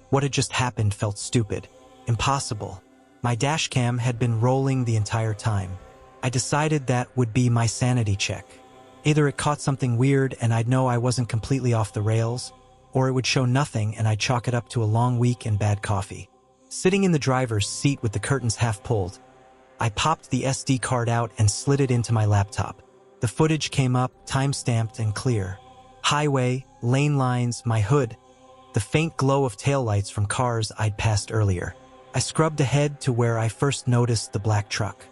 Speaker 1: what had just happened felt stupid, impossible. My dashcam had been rolling the entire time. I decided that would be my sanity check. Either it caught something weird and I'd know I wasn't completely off the rails, or it would show nothing and I'd chalk it up to a long week and bad coffee. Sitting in the driver's seat with the curtains half pulled, I popped the SD card out and slid it into my laptop. The footage came up, time-stamped and clear. Highway, lane lines, my hood, the faint glow of taillights from cars I'd passed earlier. I scrubbed ahead to where I first noticed the black truck.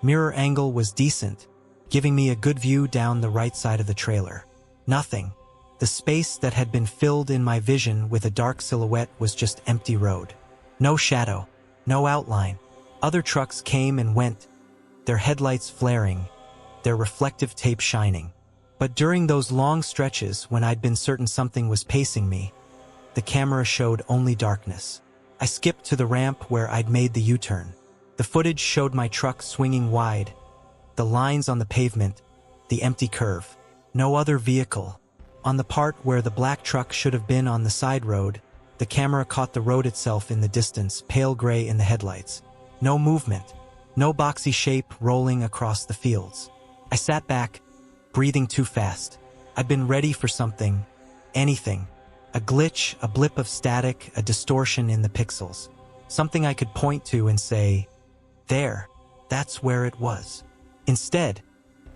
Speaker 1: Mirror angle was decent, giving me a good view down the right side of the trailer. Nothing. The space that had been filled in my vision with a dark silhouette was just empty road. No shadow, no outline. Other trucks came and went, their headlights flaring, their reflective tape shining. But during those long stretches when I'd been certain something was pacing me, the camera showed only darkness. I skipped to the ramp where I'd made the U-turn. The footage showed my truck swinging wide, the lines on the pavement, the empty curve. No other vehicle. On the part where the black truck should have been on the side road, the camera caught the road itself in the distance, pale gray in the headlights. No movement, no boxy shape rolling across the fields. I sat back, breathing too fast. I'd been ready for something, anything. A glitch, a blip of static, a distortion in the pixels. Something I could point to and say, there, that's where it was. Instead,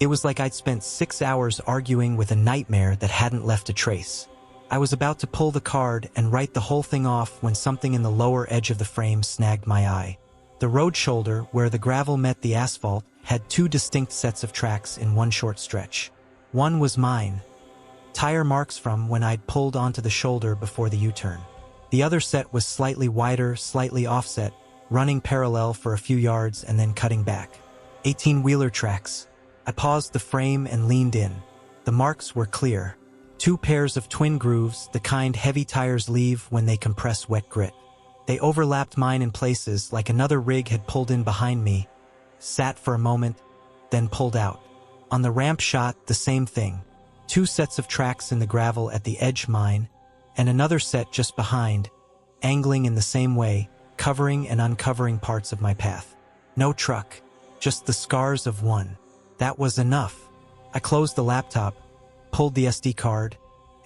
Speaker 1: it was like I'd spent 6 hours arguing with a nightmare that hadn't left a trace. I was about to pull the card and write the whole thing off when something in the lower edge of the frame snagged my eye. The road shoulder, where the gravel met the asphalt, had two distinct sets of tracks in one short stretch. One was mine, tire marks from when I'd pulled onto the shoulder before the U-turn. The other set was slightly wider, slightly offset, running parallel for a few yards and then cutting back. 18-wheeler tracks. I paused the frame and leaned in. The marks were clear. Two pairs of twin grooves, the kind heavy tires leave when they compress wet grit. They overlapped mine in places like another rig had pulled in behind me, sat for a moment, then pulled out. On the ramp shot, the same thing. Two sets of tracks in the gravel at the edge mine, and another set just behind, angling in the same way, covering and uncovering parts of my path. No truck, just the scars of one. That was enough. I closed the laptop, pulled the SD card,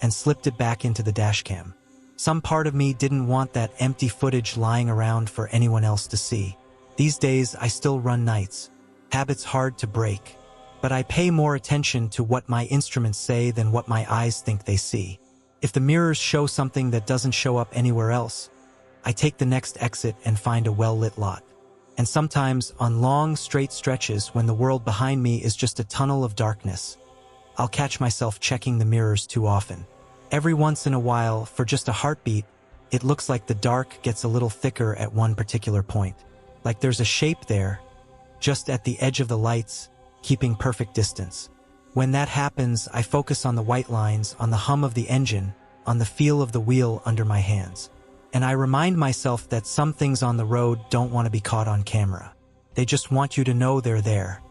Speaker 1: and slipped it back into the dashcam. Some part of me didn't want that empty footage lying around for anyone else to see. These days, I still run nights. Habits hard to break. But I pay more attention to what my instruments say than what my eyes think they see. If the mirrors show something that doesn't show up anywhere else, I take the next exit and find a well-lit lot. And sometimes, on long, straight stretches when the world behind me is just a tunnel of darkness, I'll catch myself checking the mirrors too often. Every once in a while, for just a heartbeat, it looks like the dark gets a little thicker at one particular point. Like there's a shape there, just at the edge of the lights, keeping perfect distance. When that happens, I focus on the white lines, on the hum of the engine, on the feel of the wheel under my hands. And I remind myself that some things on the road don't want to be caught on camera. They just want you to know they're there.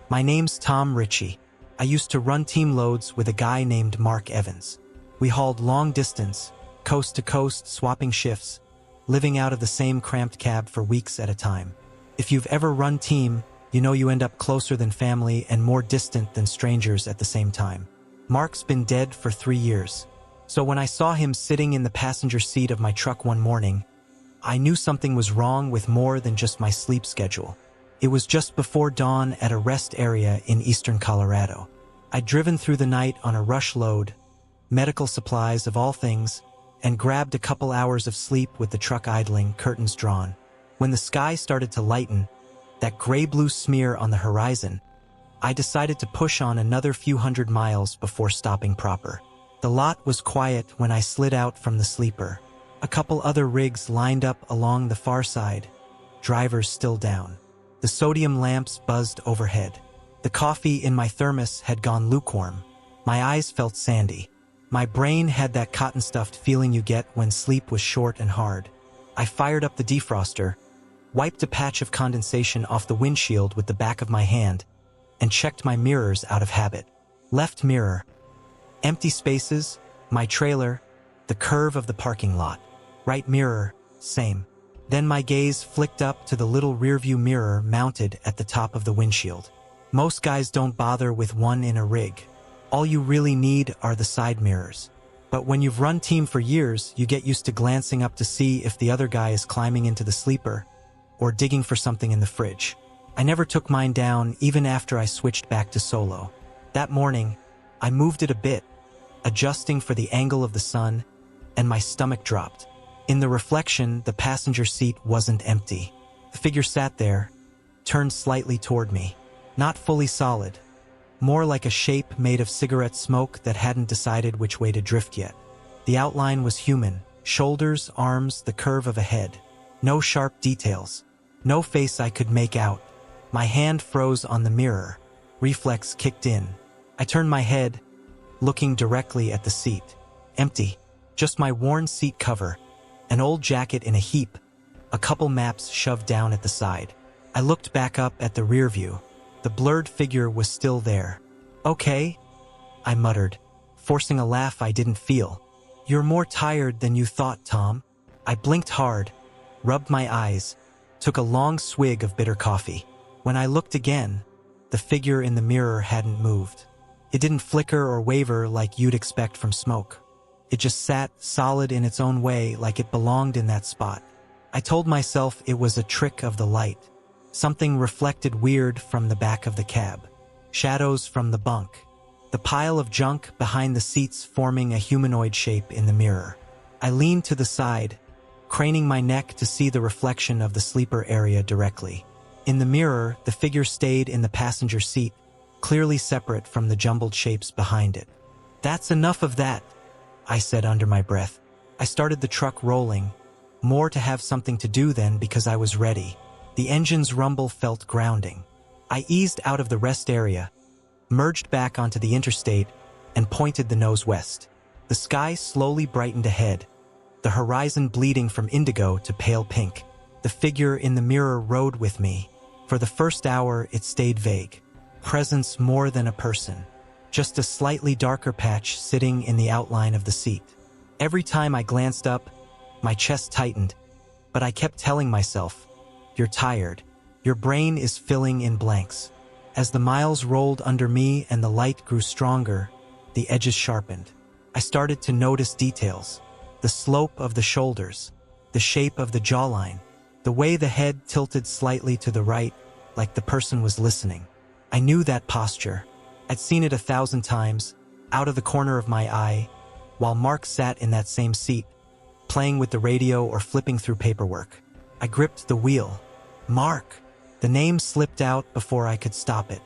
Speaker 1: My name's Tom Ritchie. I used to run team loads with a guy named Mark Evans. We hauled long distance, coast to coast, swapping shifts, living out of the same cramped cab for weeks at a time. If you've ever run team, you know you end up closer than family and more distant than strangers at the same time. Mark's been dead for 3 years. So when I saw him sitting in the passenger seat of my truck one morning, I knew something was wrong with more than just my sleep schedule. It was just before dawn at a rest area in eastern Colorado. I'd driven through the night on a rush load, medical supplies of all things, and grabbed a couple hours of sleep with the truck idling, curtains drawn. When the sky started to lighten, that gray-blue smear on the horizon, I decided to push on another few hundred miles before stopping proper. The lot was quiet when I slid out from the sleeper. A couple other rigs lined up along the far side, drivers still down. The sodium lamps buzzed overhead. The coffee in my thermos had gone lukewarm. My eyes felt sandy. My brain had that cotton-stuffed feeling you get when sleep was short and hard. I fired up the defroster, wiped a patch of condensation off the windshield with the back of my hand, and checked my mirrors out of habit. Left mirror. Empty spaces, my trailer, the curve of the parking lot. Right mirror, same. Then my gaze flicked up to the little rearview mirror mounted at the top of the windshield. Most guys don't bother with one in a rig. All you really need are the side mirrors. But when you've run team for years, you get used to glancing up to see if the other guy is climbing into the sleeper or digging for something in the fridge. I never took mine down even after I switched back to solo. That morning, I moved it a bit, adjusting for the angle of the sun, and my stomach dropped. In the reflection, the passenger seat wasn't empty. The figure sat there, turned slightly toward me. Not fully solid, more like a shape made of cigarette smoke that hadn't decided which way to drift yet. The outline was human, shoulders, arms, the curve of a head. No sharp details, no face I could make out. My hand froze on the mirror. Reflex kicked in. I turned my head, looking directly at the seat. Empty, just my worn seat cover, an old jacket in a heap, a couple maps shoved down at the side. I looked back up at the rear view. The blurred figure was still there. "Okay," I muttered, forcing a laugh I didn't feel. "You're more tired than you thought, Tom." I blinked hard, rubbed my eyes, took a long swig of bitter coffee. When I looked again, the figure in the mirror hadn't moved. It didn't flicker or waver like you'd expect from smoke. It just sat solid in its own way, like it belonged in that spot. I told myself it was a trick of the light. Something reflected weird from the back of the cab. Shadows from the bunk. The pile of junk behind the seats forming a humanoid shape in the mirror. I leaned to the side, craning my neck to see the reflection of the sleeper area directly. In the mirror, the figure stayed in the passenger seat, clearly separate from the jumbled shapes behind it. "That's enough of that," I said under my breath. I started the truck rolling, more to have something to do than because I was ready. The engine's rumble felt grounding. I eased out of the rest area, merged back onto the interstate, and pointed the nose west. The sky slowly brightened ahead, the horizon bleeding from indigo to pale pink. The figure in the mirror rode with me. For the first hour, it stayed vague. Presence more than a person. Just a slightly darker patch sitting in the outline of the seat. Every time I glanced up, my chest tightened, but I kept telling myself, "You're tired. Your brain is filling in blanks." As the miles rolled under me and the light grew stronger, the edges sharpened. I started to notice details. The slope of the shoulders, the shape of the jawline, the way the head tilted slightly to the right, like the person was listening. I knew that posture. I'd seen it 1,000 times, out of the corner of my eye, while Mark sat in that same seat, playing with the radio or flipping through paperwork. I gripped the wheel. Mark! The name slipped out before I could stop it.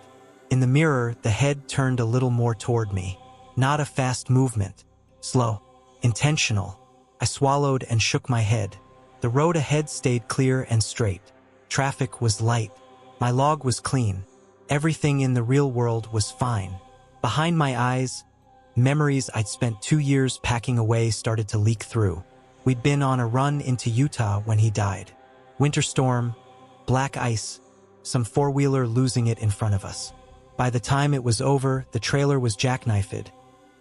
Speaker 1: In the mirror, the head turned a little more toward me. Not a fast movement. Slow. Intentional. I swallowed and shook my head. The road ahead stayed clear and straight. Traffic was light. My log was clean. Everything in the real world was fine. Behind my eyes, memories I'd spent 2 years packing away started to leak through. We'd been on a run into Utah when he died. Winter storm, black ice, some four-wheeler losing it in front of us. By the time it was over, the trailer was jackknifed,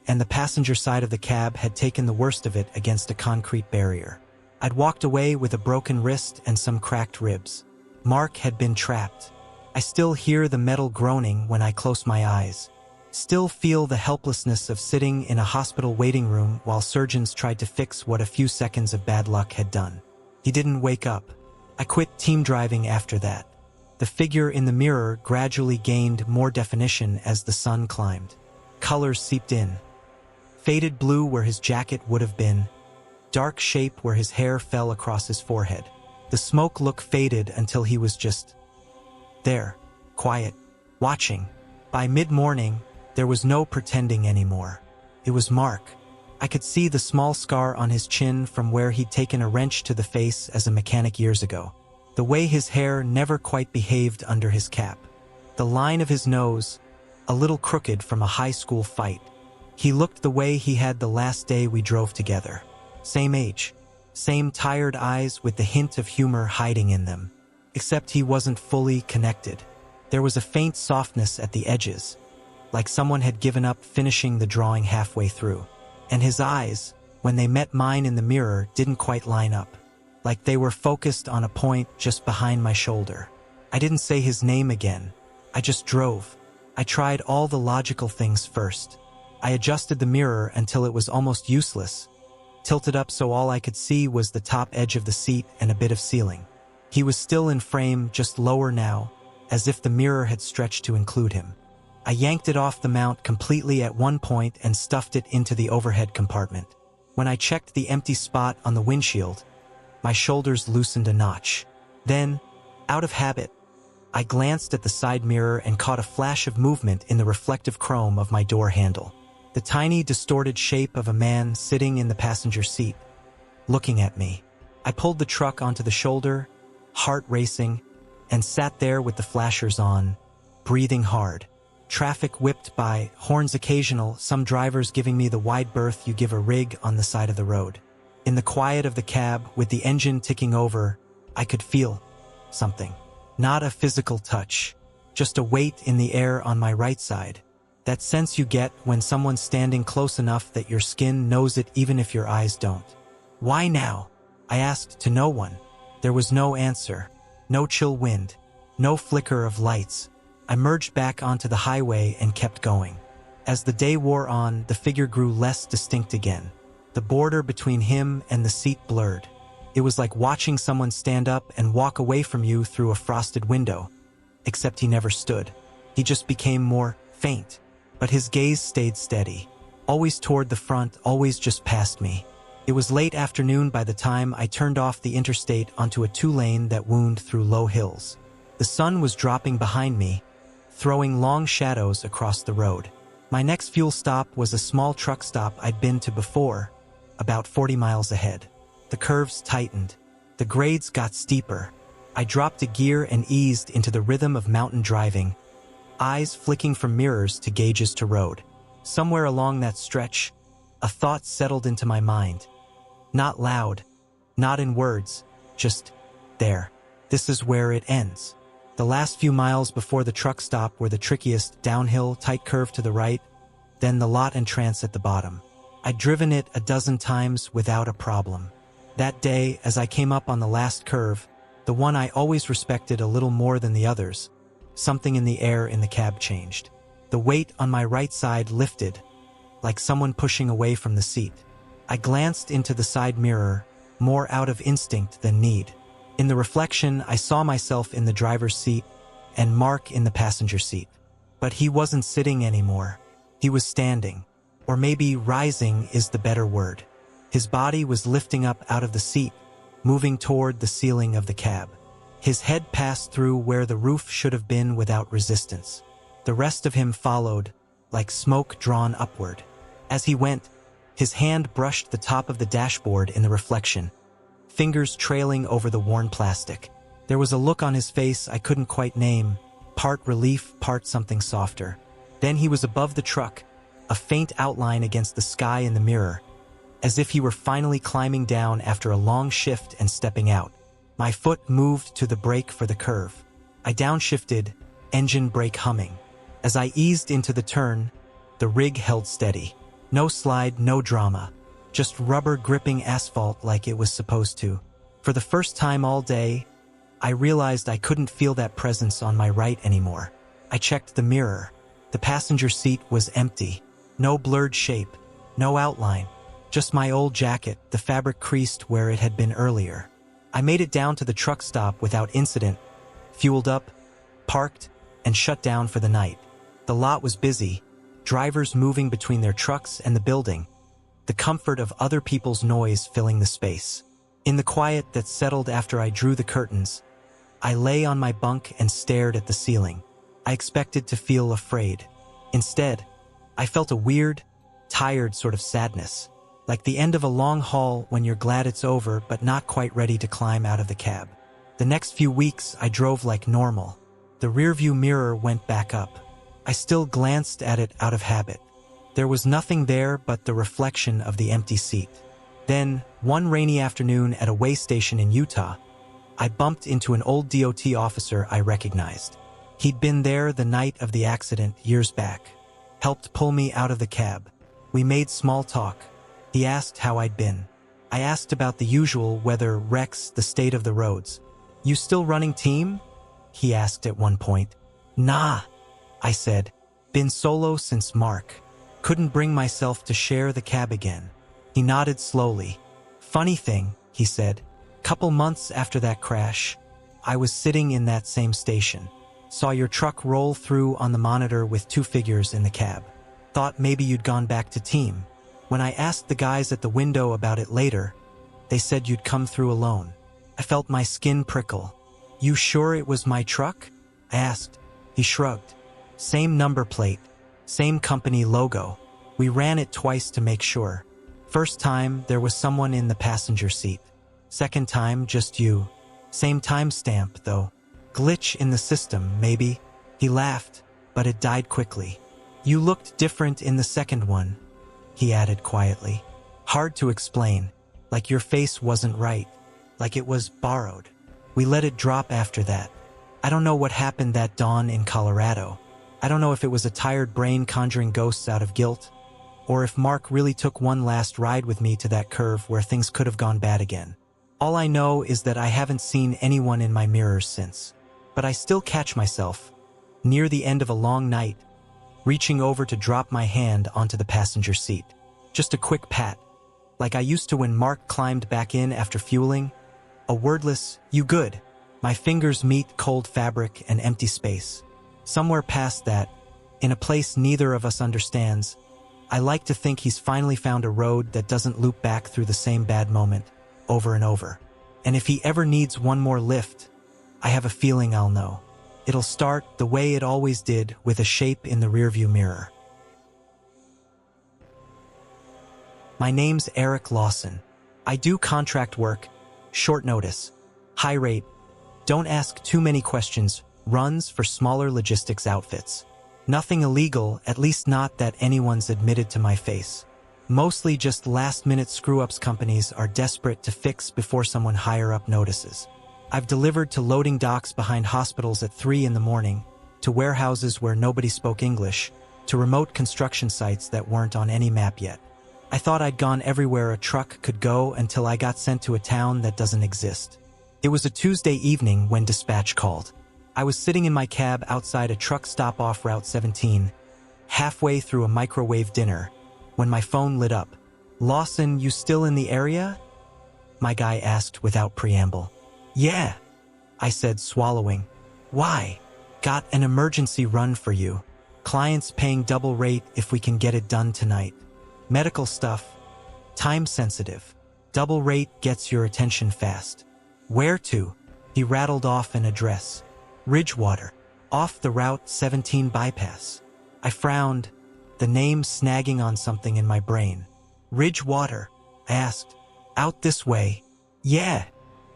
Speaker 1: and the passenger side of the cab had taken the worst of it against a concrete barrier. I'd walked away with a broken wrist and some cracked ribs. Mark had been trapped. I still hear the metal groaning when I close my eyes. Still feel the helplessness of sitting in a hospital waiting room while surgeons tried to fix what a few seconds of bad luck had done. He didn't wake up. I quit team driving after that. The figure in the mirror gradually gained more definition as the sun climbed. Colors seeped in. Faded blue where his jacket would have been. Dark shape where his hair fell across his forehead. The smoke look faded until he was just there, quiet, watching. By mid-morning, there was no pretending anymore. It was Mark. I could see the small scar on his chin from where he'd taken a wrench to the face as a mechanic years ago. The way his hair never quite behaved under his cap. The line of his nose, a little crooked from a high school fight. He looked the way he had the last day we drove together. Same age. Same tired eyes with the hint of humor hiding in them. Except he wasn't fully connected. There was a faint softness at the edges, like someone had given up finishing the drawing halfway through. And his eyes, when they met mine in the mirror, didn't quite line up. Like they were focused on a point just behind my shoulder. I didn't say his name again. I just drove. I tried all the logical things first. I adjusted the mirror until it was almost useless, tilted up so all I could see was the top edge of the seat and a bit of ceiling. He was still in frame, just lower now, as if the mirror had stretched to include him. I yanked it off the mount completely at one point and stuffed it into the overhead compartment. When I checked the empty spot on the windshield, my shoulders loosened a notch. Then, out of habit, I glanced at the side mirror and caught a flash of movement in the reflective chrome of my door handle. The tiny, distorted shape of a man sitting in the passenger seat, looking at me. I pulled the truck onto the shoulder, heart racing, and sat there with the flashers on, breathing hard. Traffic whipped by, horns occasional, some drivers giving me the wide berth you give a rig on the side of the road. In the quiet of the cab, with the engine ticking over, I could feel something. Not a physical touch, just a weight in the air on my right side. That sense you get when someone's standing close enough that your skin knows it even if your eyes don't. Why now? I asked to no one. There was no answer. No chill wind. No flicker of lights. I merged back onto the highway and kept going. As the day wore on, the figure grew less distinct again. The border between him and the seat blurred. It was like watching someone stand up and walk away from you through a frosted window. Except he never stood. He just became more faint. But his gaze stayed steady. Always toward the front, always just past me. It was late afternoon by the time I turned off the interstate onto a two-lane that wound through low hills. The sun was dropping behind me, throwing long shadows across the road. My next fuel stop was a small truck stop I'd been to before, about 40 miles ahead. The curves tightened. The grades got steeper. I dropped a gear and eased into the rhythm of mountain driving, eyes flicking from mirrors to gauges to road. Somewhere along that stretch, a thought settled into my mind. Not loud, not in words, just there. This is where it ends. The last few miles before the truck stop were the trickiest, downhill, tight curve to the right, then the lot entrance at the bottom. I'd driven it a dozen times without a problem. That day, as I came up on the last curve, the one I always respected a little more than the others, something in the air in the cab changed. The weight on my right side lifted, like someone pushing away from the seat. I glanced into the side mirror, more out of instinct than need. In the reflection, I saw myself in the driver's seat and Mark in the passenger seat. But he wasn't sitting anymore. He was standing, or maybe rising is the better word. His body was lifting up out of the seat, moving toward the ceiling of the cab. His head passed through where the roof should have been without resistance. The rest of him followed, like smoke drawn upward. As he went, his hand brushed the top of the dashboard in the reflection, fingers trailing over the worn plastic. There was a look on his face I couldn't quite name, part relief, part something softer. Then he was above the truck, a faint outline against the sky in the mirror, as if he were finally climbing down after a long shift and stepping out. My foot moved to the brake for the curve. I downshifted, engine brake humming. As I eased into the turn, the rig held steady. No slide, no drama. Just rubber gripping asphalt like it was supposed to. For the first time all day, I realized I couldn't feel that presence on my right anymore. I checked the mirror. The passenger seat was empty. No blurred shape, no outline. Just my old jacket, the fabric creased where it had been earlier. I made it down to the truck stop without incident, fueled up, parked, and shut down for the night. The lot was busy. drivers moving between their trucks and the building, the comfort of other people's noise filling the space. In the quiet that settled after I drew the curtains, I lay on my bunk and stared at the ceiling. I expected to feel afraid. Instead, I felt a weird, tired sort of sadness, like the end of a long haul when you're glad it's over but not quite ready to climb out of the cab. The next few weeks, I drove like normal. The rearview mirror went back up. I still glanced at it out of habit. There was nothing there but the reflection of the empty seat. Then, one rainy afternoon at a way station in Utah, I bumped into an old DOT officer I recognized. He'd been there the night of the accident years back, helped pull me out of the cab. We made small talk. He asked how I'd been. I asked about the usual weather, wrecks, the state of the roads. "You still running team?" he asked at one point. "Nah," I said. "Been solo since Mark. Couldn't bring myself to share the cab again." He nodded slowly. "Funny thing," he said. "Couple months after that crash, I was sitting in that same station. Saw your truck roll through on the monitor with 2 figures in the cab. Thought maybe you'd gone back to team. When I asked the guys at the window about it later, they said you'd come through alone. I felt my skin prickle." "You sure it was my truck?" I asked. He shrugged. "Same number plate, same company logo. We ran it twice to make sure. First time, there was someone in the passenger seat. Second time, just you. Same timestamp, though. Glitch in the system, maybe." He laughed, but it died quickly. "You looked different in the second one," he added quietly. "Hard to explain. Like your face wasn't right. Like it was borrowed." We let it drop after that. I don't know what happened that dawn in Colorado. I don't know if it was a tired brain conjuring ghosts out of guilt, or if Mark really took one last ride with me to that curve where things could have gone bad again. All I know is that I haven't seen anyone in my mirrors since. But I still catch myself, near the end of a long night, reaching over to drop my hand onto the passenger seat. Just a quick pat, like I used to when Mark climbed back in after fueling. A wordless, "You good?" My fingers meet cold fabric and empty space. Somewhere past that, in a place neither of us understands, I like to think he's finally found a road that doesn't loop back through the same bad moment, over and over. And if he ever needs one more lift, I have a feeling I'll know. It'll start the way it always did, with a shape in the rearview mirror. My name's Eric Lawson. I do contract work, short notice, high rate, don't ask too many questions, runs for smaller logistics outfits. Nothing illegal, at least not that anyone's admitted to my face. Mostly just last-minute screw-ups companies are desperate to fix before someone higher up notices. I've delivered to loading docks behind hospitals at 3 in the morning, to warehouses where nobody spoke English, to remote construction sites that weren't on any map yet. I thought I'd gone everywhere a truck could go until I got sent to a town that doesn't exist. It was a Tuesday evening when dispatch called. I was sitting in my cab outside a truck stop off Route 17, halfway through a microwave dinner, when my phone lit up. "Lawson, you still in the area?" my guy asked without preamble. "Yeah," I said, swallowing. "Why?" "Got an emergency run for you. Client's paying double rate if we can get it done tonight. Medical stuff. Time sensitive. Double rate gets your attention fast." "Where to?" He rattled off an address. "Ridgewater. Off the Route 17 bypass." I frowned, the name snagging on something in my brain. "Ridgewater?" I asked. "Out this way." "Yeah,"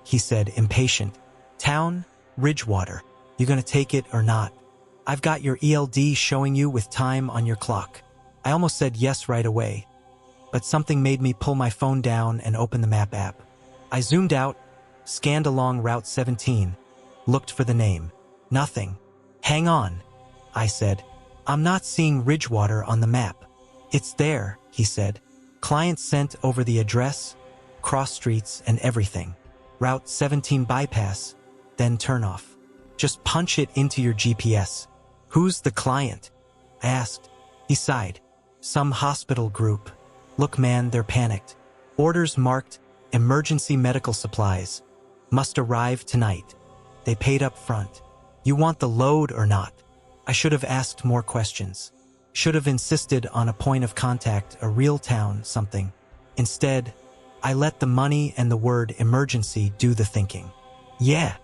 Speaker 1: he said, impatient. "Town, Ridgewater. You gonna take it or not? I've got your ELD showing you with time on your clock." I almost said yes right away, but something made me pull my phone down and open the map app. I zoomed out, scanned along Route 17, looked for the name. Nothing. "Hang on," I said. "I'm not seeing Ridgewater on the map." "It's there," he said. "Client sent over the address, cross streets and everything. Route 17 bypass, then turn off. Just punch it into your GPS." "Who's the client?" I asked. He sighed. "Some hospital group. Look man, they're panicked. Orders marked, emergency medical supplies. Must arrive tonight. They paid up front. You want the load or not?" I should have asked more questions. Should have insisted on a point of contact, a real town, something. Instead, I let the money and the word emergency do the thinking. "Yeah,"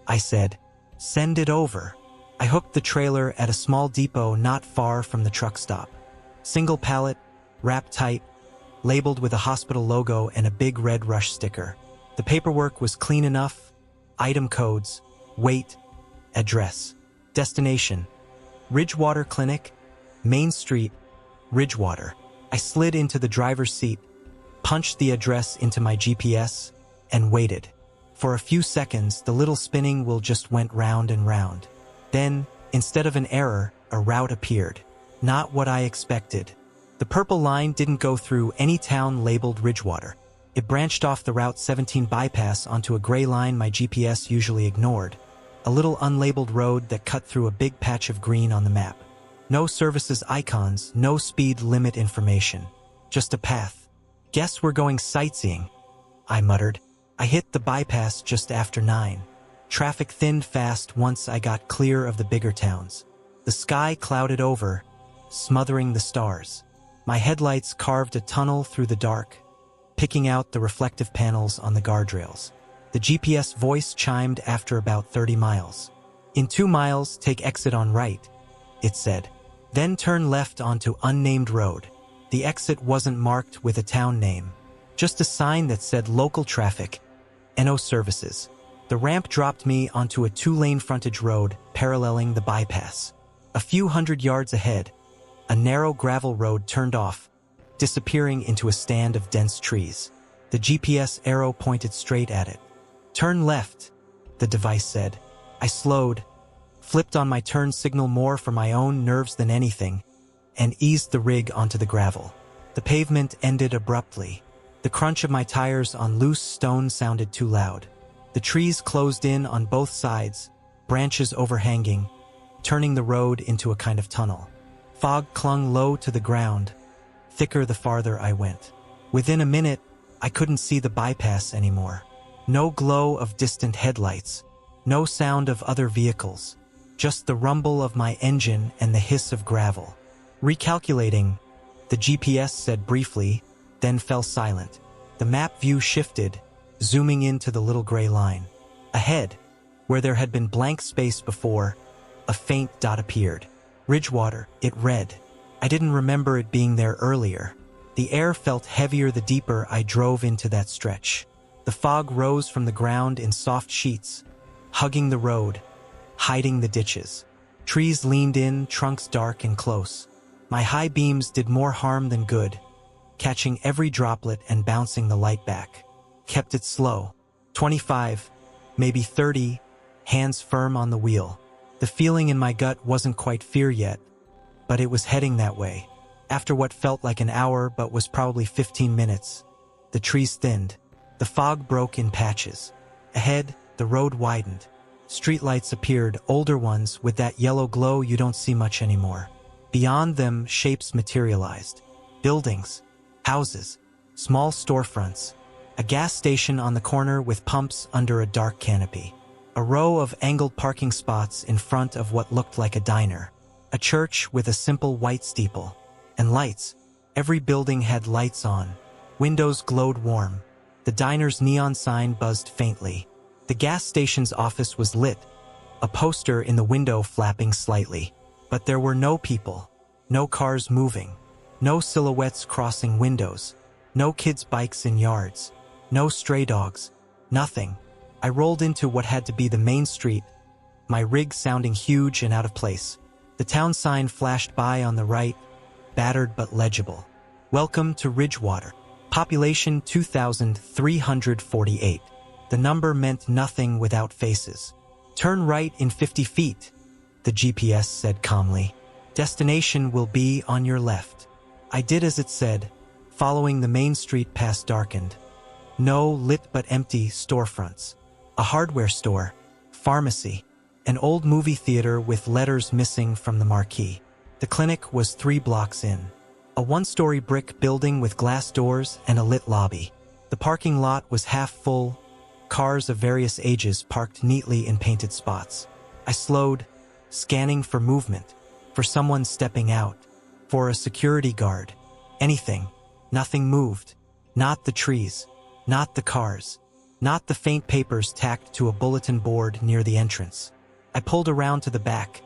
Speaker 1: I said. "Send it over." I hooked the trailer at a small depot not far from the truck stop. Single pallet, wrapped tight, labeled with a hospital logo and a big red rush sticker. The paperwork was clean enough. Item codes, weight, address. Destination: Ridgewater Clinic, Main Street, Ridgewater. I slid into the driver's seat, punched the address into my GPS, and waited. For a few seconds, the little spinning wheel just went round and round. Then, instead of an error, a route appeared. Not what I expected. The purple line didn't go through any town labeled Ridgewater. It branched off the Route 17 bypass onto a gray line my GPS usually ignored. A little unlabeled road that cut through a big patch of green on the map. No services icons, no speed limit information. Just a path. "Guess we're going sightseeing," I muttered. I hit the bypass just after 9. Traffic thinned fast once I got clear of the bigger towns. The sky clouded over, smothering the stars. My headlights carved a tunnel through the dark, picking out the reflective panels on the guardrails. The GPS voice chimed after about 30 miles. "In 2 miles, take exit on right," it said. "Then turn left onto unnamed road." The exit wasn't marked with a town name, just a sign that said local traffic, no services. The ramp dropped me onto a 2-lane frontage road paralleling the bypass. A few hundred yards ahead, a narrow gravel road turned off, disappearing into a stand of dense trees. The GPS arrow pointed straight at it. "Turn left," the device said. I slowed, flipped on my turn signal more for my own nerves than anything, and eased the rig onto the gravel. The pavement ended abruptly. The crunch of my tires on loose stone sounded too loud. The trees closed in on both sides, branches overhanging, turning the road into a kind of tunnel. Fog clung low to the ground, thicker the farther I went. Within a minute, I couldn't see the bypass anymore. No glow of distant headlights, no sound of other vehicles, just the rumble of my engine and the hiss of gravel. "Recalculating," the GPS said briefly, then fell silent. The map view shifted, zooming into the little gray line. Ahead, where there had been blank space before, a faint dot appeared. Ridgewater, it read. I didn't remember it being there earlier. The air felt heavier the deeper I drove into that stretch. The fog rose from the ground in soft sheets, hugging the road, hiding the ditches. Trees leaned in, trunks dark and close. My high beams did more harm than good, catching every droplet and bouncing the light back. Kept it slow. 25, maybe 30, hands firm on the wheel. The feeling in my gut wasn't quite fear yet, but it was heading that way. After what felt like an hour but was probably 15 minutes, the trees thinned. The fog broke in patches. Ahead, the road widened. Streetlights appeared, older ones with that yellow glow you don't see much anymore. Beyond them, shapes materialized. Buildings, houses, small storefronts, a gas station on the corner with pumps under a dark canopy, a row of angled parking spots in front of what looked like a diner, a church with a simple white steeple, and lights. Every building had lights on. Windows glowed warm. The diner's neon sign buzzed faintly. The gas station's office was lit, a poster in the window flapping slightly. But there were no people, no cars moving, no silhouettes crossing windows, no kids' bikes in yards, no stray dogs, nothing. I rolled into what had to be the main street, my rig sounding huge and out of place. The town sign flashed by on the right, battered but legible. "Welcome to Ridgewater. Population 2,348. The number meant nothing without faces. "Turn right in 50 feet, the GPS said calmly. "Destination will be on your left." I did as it said, following the main street past darkened. No lit but empty storefronts. A hardware store, pharmacy, an old movie theater with letters missing from the marquee. The clinic was 3 blocks in. A 1-story brick building with glass doors and a lit lobby. The parking lot was half full, cars of various ages parked neatly in painted spots. I slowed, scanning for movement, for someone stepping out. For a security guard. Anything. Nothing moved. Not the trees. Not the cars. Not the faint papers tacked to a bulletin board near the entrance. I pulled around to the back,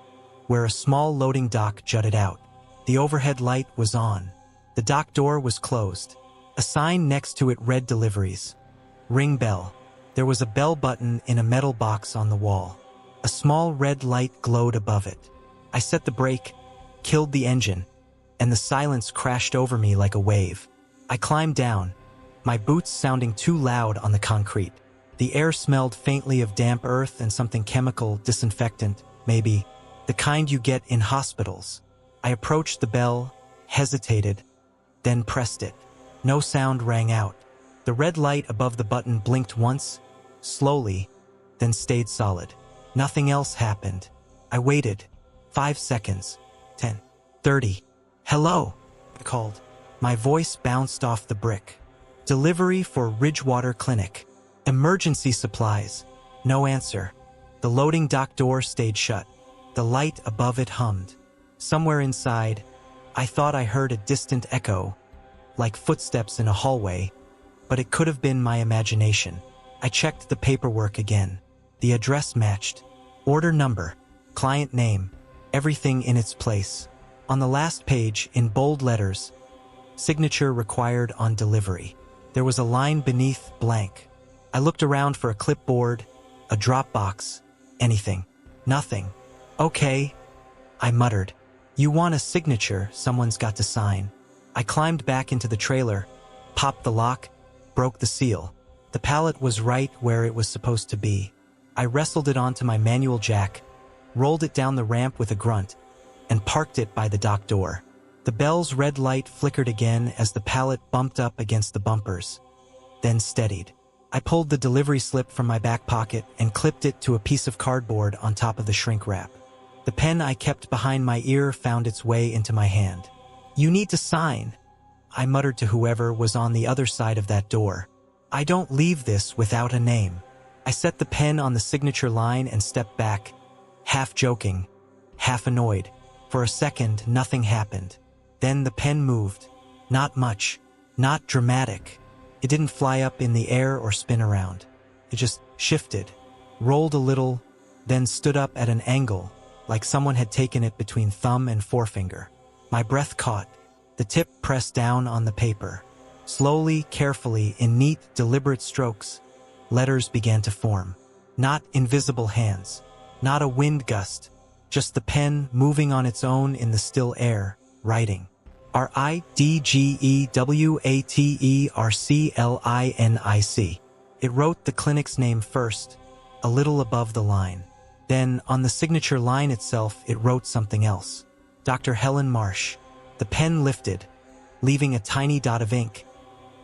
Speaker 1: where a small loading dock jutted out. The overhead light was on. The dock door was closed. A sign next to it read deliveries. Ring bell. There was a bell button in a metal box on the wall. A small red light glowed above it. I set the brake, killed the engine, and the silence crashed over me like a wave. I climbed down, my boots sounding too loud on the concrete. The air smelled faintly of damp earth and something chemical, disinfectant, maybe, the kind you get in hospitals. I approached the bell, hesitated, then pressed it. No sound rang out. The red light above the button blinked once, slowly, then stayed solid. Nothing else happened. I waited. 5 seconds. 10. 30. Hello, I called. My voice bounced off the brick. Delivery for Ridgewater Clinic. Emergency supplies. No answer. The loading dock door stayed shut. The light above it hummed. Somewhere inside, I thought I heard a distant echo, like footsteps in a hallway, but it could have been my imagination. I checked the paperwork again. The address matched. Order number, client name, everything in its place. On the last page, in bold letters, signature required on delivery. There was a line beneath blank. I looked around for a clipboard, a drop box, anything. Nothing. Okay, I muttered. You want a signature, someone's got to sign. I climbed back into the trailer, popped the lock, broke the seal. The pallet was right where it was supposed to be. I wrestled it onto my manual jack, rolled it down the ramp with a grunt, and parked it by the dock door. The bell's red light flickered again as the pallet bumped up against the bumpers, then steadied. I pulled the delivery slip from my back pocket and clipped it to a piece of cardboard on top of the shrink wrap. The pen I kept behind my ear found its way into my hand. You need to sign, I muttered to whoever was on the other side of that door. I don't leave this without a name. I set the pen on the signature line and stepped back, half joking, half annoyed. For a second, nothing happened. Then the pen moved. Not much. Not dramatic. It didn't fly up in the air or spin around. It just shifted, rolled a little, then stood up at an angle, like someone had taken it between thumb and forefinger. My breath caught. The tip pressed down on the paper. Slowly, carefully, in neat, deliberate strokes, letters began to form. Not invisible hands. Not a wind gust. Just the pen moving on its own in the still air, writing. RIDGEWATERCLINIC. It wrote the clinic's name first, a little above the line. Then, on the signature line itself, it wrote something else. Dr. Helen Marsh. The pen lifted, leaving a tiny dot of ink,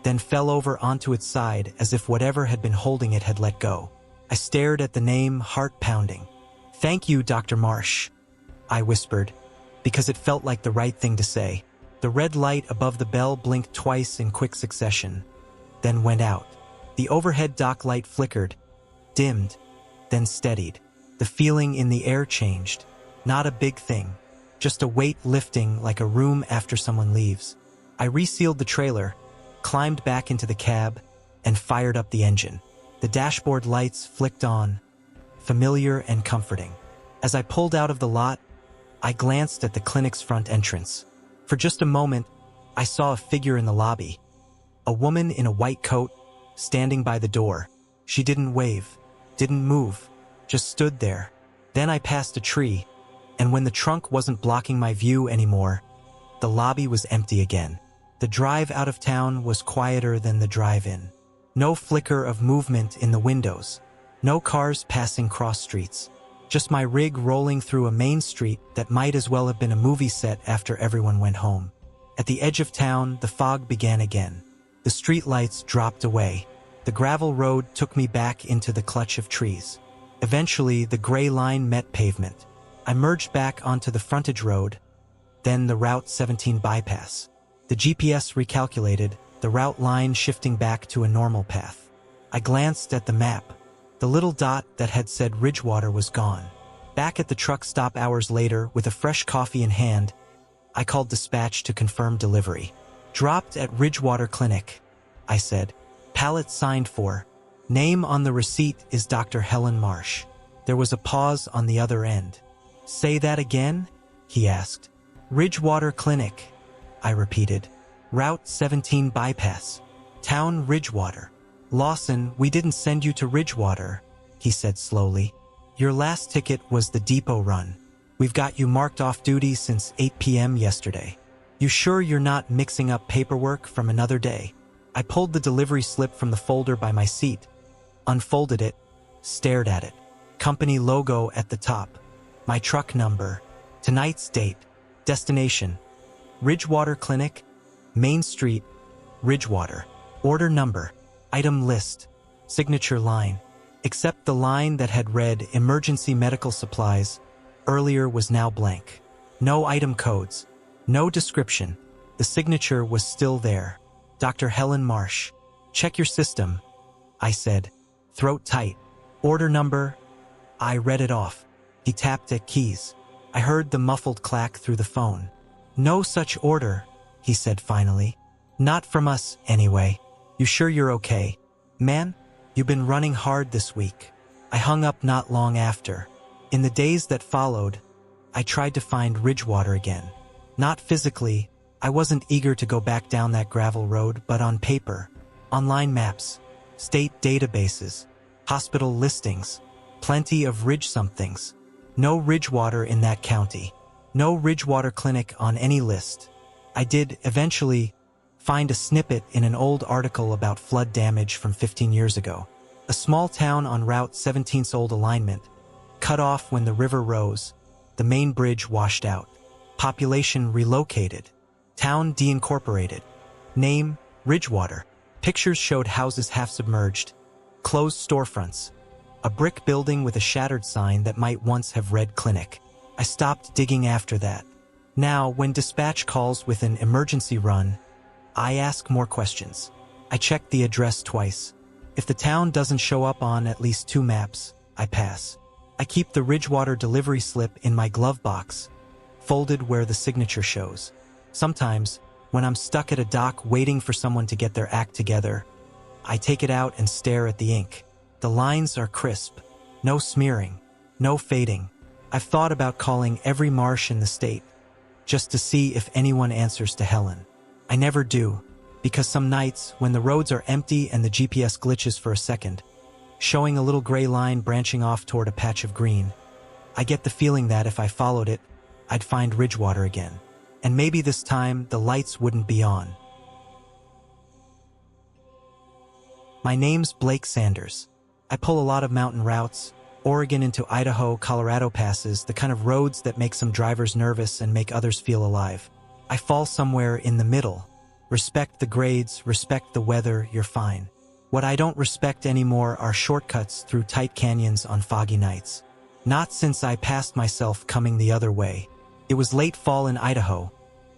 Speaker 1: then fell over onto its side as if whatever had been holding it had let go. I stared at the name, heart pounding. Thank you, Dr. Marsh, I whispered, because it felt like the right thing to say. The red light above the bell blinked twice in quick succession, then went out. The overhead dock light flickered, dimmed, then steadied. The feeling in the air changed. Not a big thing, just a weight lifting like a room after someone leaves. I resealed the trailer, climbed back into the cab, and fired up the engine. The dashboard lights flicked on, familiar and comforting. As I pulled out of the lot, I glanced at the clinic's front entrance. For just a moment, I saw a figure in the lobby. A woman in a white coat, standing by the door. She didn't wave, didn't move, just stood there. Then I passed a tree, and when the trunk wasn't blocking my view anymore, the lobby was empty again. The drive out of town was quieter than the drive in. No flicker of movement in the windows. No cars passing cross streets. Just my rig rolling through a main street that might as well have been a movie set after everyone went home. At the edge of town, the fog began again. The street lights dropped away. The gravel road took me back into the clutch of trees. Eventually, the gray line met pavement. I merged back onto the frontage road, then the Route 17 bypass. The GPS recalculated, the route line shifting back to a normal path. I glanced at the map. The little dot that had said Ridgewater was gone. Back at the truck stop hours later, with a fresh coffee in hand, I called dispatch to confirm delivery. Dropped at Ridgewater Clinic, I said. Pallet signed for. Name on the receipt is Dr. Helen Marsh. There was a pause on the other end. Say that again? He asked. Ridgewater Clinic, I repeated. Route 17 bypass. Town Ridgewater. Lawson, we didn't send you to Ridgewater, he said slowly. Your last ticket was the depot run. We've got you marked off duty since 8 p.m. yesterday. You sure you're not mixing up paperwork from another day? I pulled the delivery slip from the folder by my seat, unfolded it, stared at it. Company logo at the top. My truck number. Tonight's date. Destination. Ridgewater Clinic. Main Street. Ridgewater. Order number. Item list. Signature line. Except the line that had read emergency medical supplies earlier was now blank. No item codes. No description. The signature was still there. Dr. Helen Marsh. Check your system, I said, throat tight. Order number. I read it off. He tapped at keys. I heard the muffled clack through the phone. No such order, he said finally. Not from us, anyway. You sure you're okay? Man, you've been running hard this week. I hung up not long after. In the days that followed, I tried to find Ridgewater again. Not physically, I wasn't eager to go back down that gravel road, but on paper, online maps, state databases, hospital listings, plenty of Ridge somethings. No Ridgewater in that county. No Ridgewater Clinic on any list. I did, eventually, find a snippet in an old article about flood damage from 15 years ago. A small town on Route 17's old alignment, cut off when the river rose, the main bridge washed out. Population relocated. Town deincorporated. Name, Ridgewater. Pictures showed houses half submerged. Closed storefronts. A brick building with a shattered sign that might once have read clinic. I stopped digging after that. Now, when dispatch calls with an emergency run, I ask more questions. I check the address twice. If the town doesn't show up on at least 2 maps, I pass. I keep the Ridgewater delivery slip in my glove box, folded where the signature shows. Sometimes, when I'm stuck at a dock waiting for someone to get their act together, I take it out and stare at the ink. The lines are crisp. No smearing. No fading. I've thought about calling every marsh in the state, just to see if anyone answers to Helen. I never do, because some nights, when the roads are empty and the GPS glitches for a second, showing a little gray line branching off toward a patch of green, I get the feeling that if I followed it, I'd find Ridgewater again. And maybe this time, the lights wouldn't be on. My name's Blake Sanders. I pull a lot of mountain routes, Oregon into Idaho, Colorado passes, the kind of roads that make some drivers nervous and make others feel alive. I fall somewhere in the middle. Respect the grades, respect the weather, you're fine. What I don't respect anymore are shortcuts through tight canyons on foggy nights. Not since I passed myself coming the other way. It was late fall in Idaho,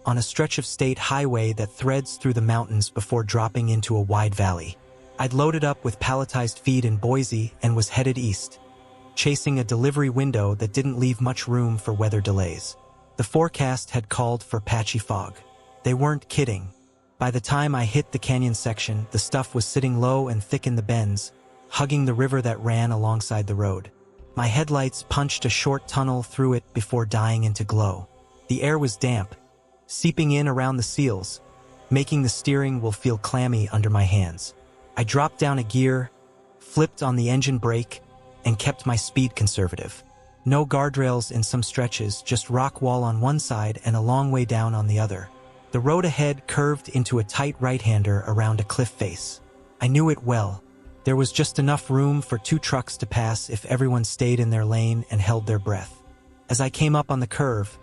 Speaker 1: on a stretch of state highway that threads through the mountains before dropping into a wide valley. I'd loaded up with palletized feed in Boise and was headed east, chasing a delivery window that didn't leave much room for weather delays. The forecast had called for patchy fog. They weren't kidding. By the time I hit the canyon section, the stuff was sitting low and thick in the bends, hugging the river that ran alongside the road. My headlights punched a short tunnel through it before dying into glow. The air was damp, seeping in around the seals, making the steering wheel feel clammy under my hands. I dropped down a gear, flipped on the engine brake, and kept my speed conservative. No guardrails in some stretches, just rock wall on one side and a long way down on the other. The road ahead curved into a tight right-hander around a cliff face. I knew it well. There was just enough room for 2 trucks to pass if everyone stayed in their lane and held their breath. As I came up on the curve,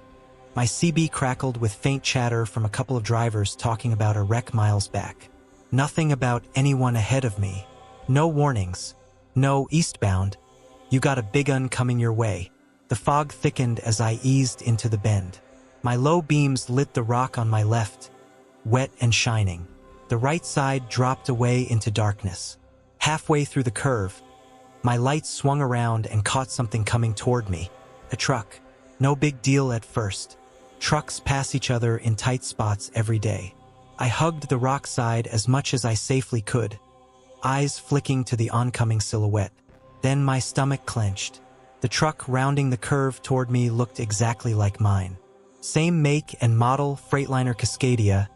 Speaker 1: my CB crackled with faint chatter from a couple of drivers talking about a wreck miles back. Nothing about anyone ahead of me. No warnings. No eastbound. You got a big un coming your way. The fog thickened as I eased into the bend. My low beams lit the rock on my left, wet and shining. The right side dropped away into darkness. Halfway through the curve, my lights swung around and caught something coming toward me. A truck. No big deal at first. Trucks pass each other in tight spots every day. I hugged the rock side as much as I safely could, eyes flicking to the oncoming silhouette. Then my stomach clenched. The truck rounding the curve toward me looked exactly like mine. Same make and model Freightliner Cascadia,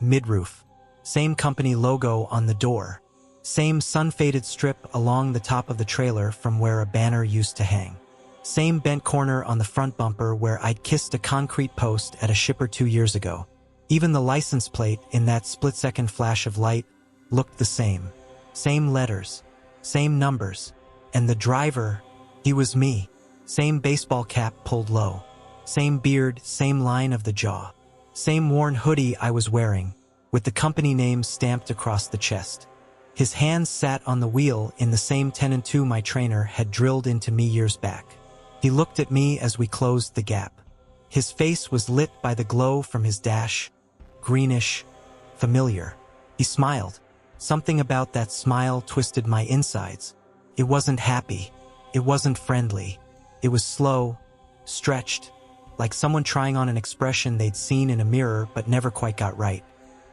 Speaker 1: mid-roof. Same company logo on the door. Same sun-faded strip along the top of the trailer from where a banner used to hang. Same bent corner on the front bumper where I'd kissed a concrete post at a shipper 2 years ago. Even the license plate, in that split-second flash of light, looked the same. Same letters, same numbers. And the driver, he was me. Same baseball cap pulled low. Same beard, same line of the jaw. Same worn hoodie I was wearing, with the company name stamped across the chest. His hands sat on the wheel in the same 10 and 2 my trainer had drilled into me years back. He looked at me as we closed the gap. His face was lit by the glow from his dash, greenish, familiar. He smiled. Something about that smile twisted my insides. It wasn't happy. It wasn't friendly. It was slow, stretched, like someone trying on an expression they'd seen in a mirror but never quite got right.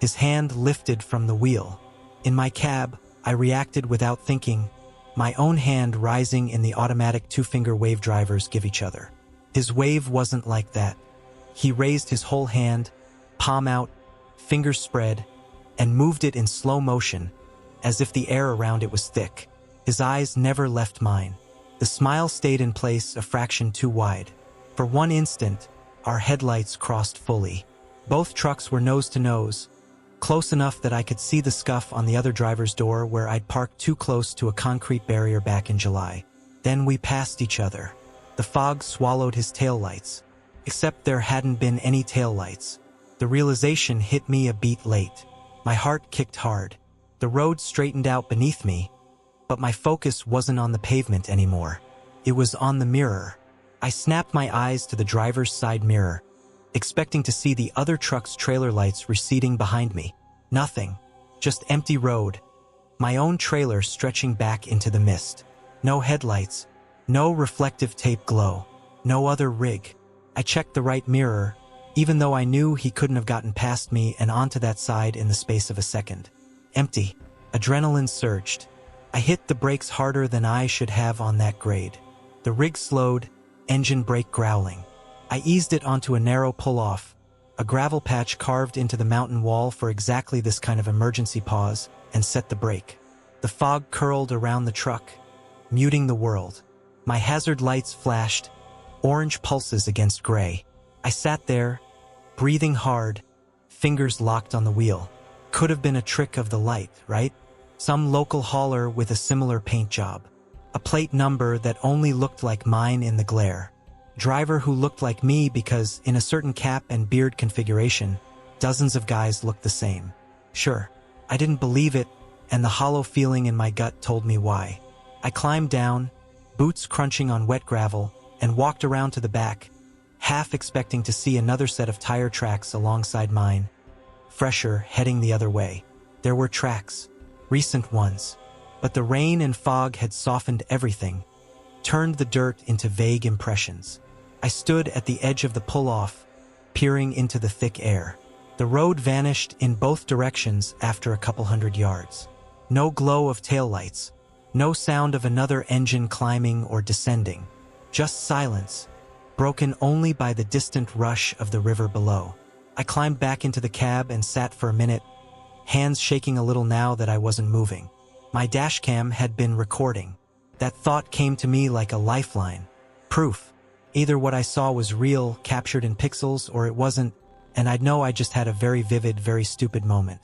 Speaker 1: His hand lifted from the wheel. In my cab, I reacted without thinking, my own hand rising in the automatic 2-finger wave drivers give each other. His wave wasn't like that. He raised his whole hand, palm out, fingers spread, and moved it in slow motion, as if the air around it was thick. His eyes never left mine. The smile stayed in place a fraction too wide. For one instant, our headlights crossed fully. Both trucks were nose to nose, close enough that I could see the scuff on the other driver's door where I'd parked too close to a concrete barrier back in July. Then we passed each other. The fog swallowed his taillights, except there hadn't been any taillights. The realization hit me a beat late. My heart kicked hard. The road straightened out beneath me, but my focus wasn't on the pavement anymore. It was on the mirror. I snapped my eyes to the driver's side mirror, expecting to see the other truck's trailer lights receding behind me. Nothing. Just empty road. My own trailer stretching back into the mist. No headlights. No reflective tape glow. No other rig. I checked the right mirror, even though I knew he couldn't have gotten past me and onto that side in the space of a second. Empty. Adrenaline surged. I hit the brakes harder than I should have on that grade. The rig slowed, engine brake growling. I eased it onto a narrow pull-off, a gravel patch carved into the mountain wall for exactly this kind of emergency pause, and set the brake. The fog curled around the truck, muting the world. My hazard lights flashed, orange pulses against gray. I sat there, breathing hard, fingers locked on the wheel. Could have been a trick of the light, right? Some local hauler with a similar paint job. A plate number that only looked like mine in the glare. Driver who looked like me because, in a certain cap and beard configuration, dozens of guys looked the same. Sure, I didn't believe it, and the hollow feeling in my gut told me why. I climbed down, boots crunching on wet gravel, and walked around to the back, half expecting to see another set of tire tracks alongside mine, fresher, heading the other way. There were tracks, recent ones, but the rain and fog had softened everything, turned the dirt into vague impressions. I stood at the edge of the pull-off, peering into the thick air. The road vanished in both directions after a couple hundred yards. No glow of taillights, no sound of another engine climbing or descending, just silence, broken only by the distant rush of the river below. I climbed back into the cab and sat for a minute, hands shaking a little now that I wasn't moving. My dashcam had been recording. That thought came to me like a lifeline. Proof. Either what I saw was real, captured in pixels, or it wasn't, and I'd know I just had a very vivid, very stupid moment.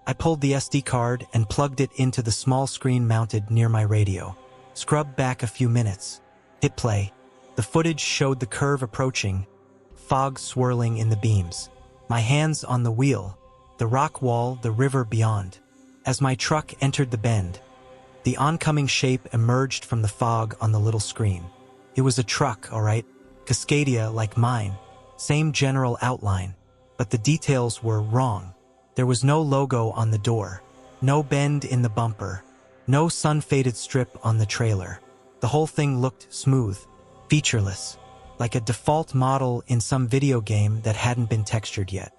Speaker 1: I pulled the SD card and plugged it into the small screen mounted near my radio. Scrubbed back a few minutes. Hit play. The footage showed the curve approaching, fog swirling in the beams. My hands on the wheel, the rock wall, the river beyond. As my truck entered the bend, the oncoming shape emerged from the fog on the little screen. It was a truck, all right, Cascadia like mine, same general outline, but the details were wrong. There was no logo on the door, no bend in the bumper, no sun-faded strip on the trailer. The whole thing looked smooth, featureless. like a default model in some video game that hadn't been textured yet.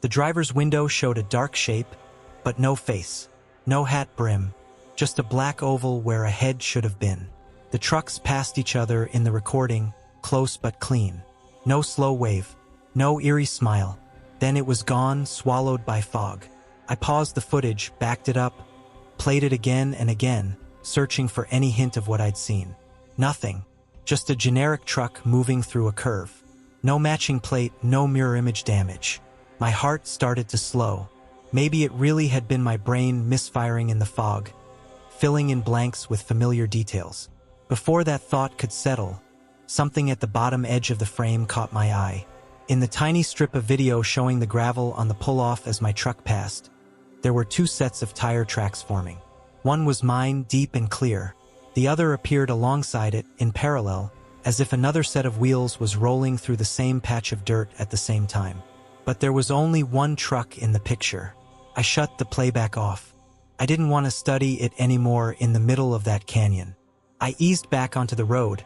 Speaker 1: The driver's window showed a dark shape, but no face, no hat brim, just a black oval where a head should have been. The trucks passed each other in the recording, close but clean. No slow wave, no eerie smile. Then it was gone, swallowed by fog. I paused the footage, backed it up, played it again and again, searching for any hint of what I'd seen. Nothing. Just a generic truck moving through a curve. No matching plate, no mirror image damage. My heart started to slow. Maybe it really had been my brain misfiring in the fog, filling in blanks with familiar details. Before that thought could settle, something at the bottom edge of the frame caught my eye. In the tiny strip of video showing the gravel on the pull-off as my truck passed, there were two sets of tire tracks forming. One was mine, deep and clear. The other appeared alongside it, in parallel, as if another set of wheels was rolling through the same patch of dirt at the same time. But there was only one truck in the picture. I shut the playback off. I didn't want to study it anymore in the middle of that canyon. I eased back onto the road,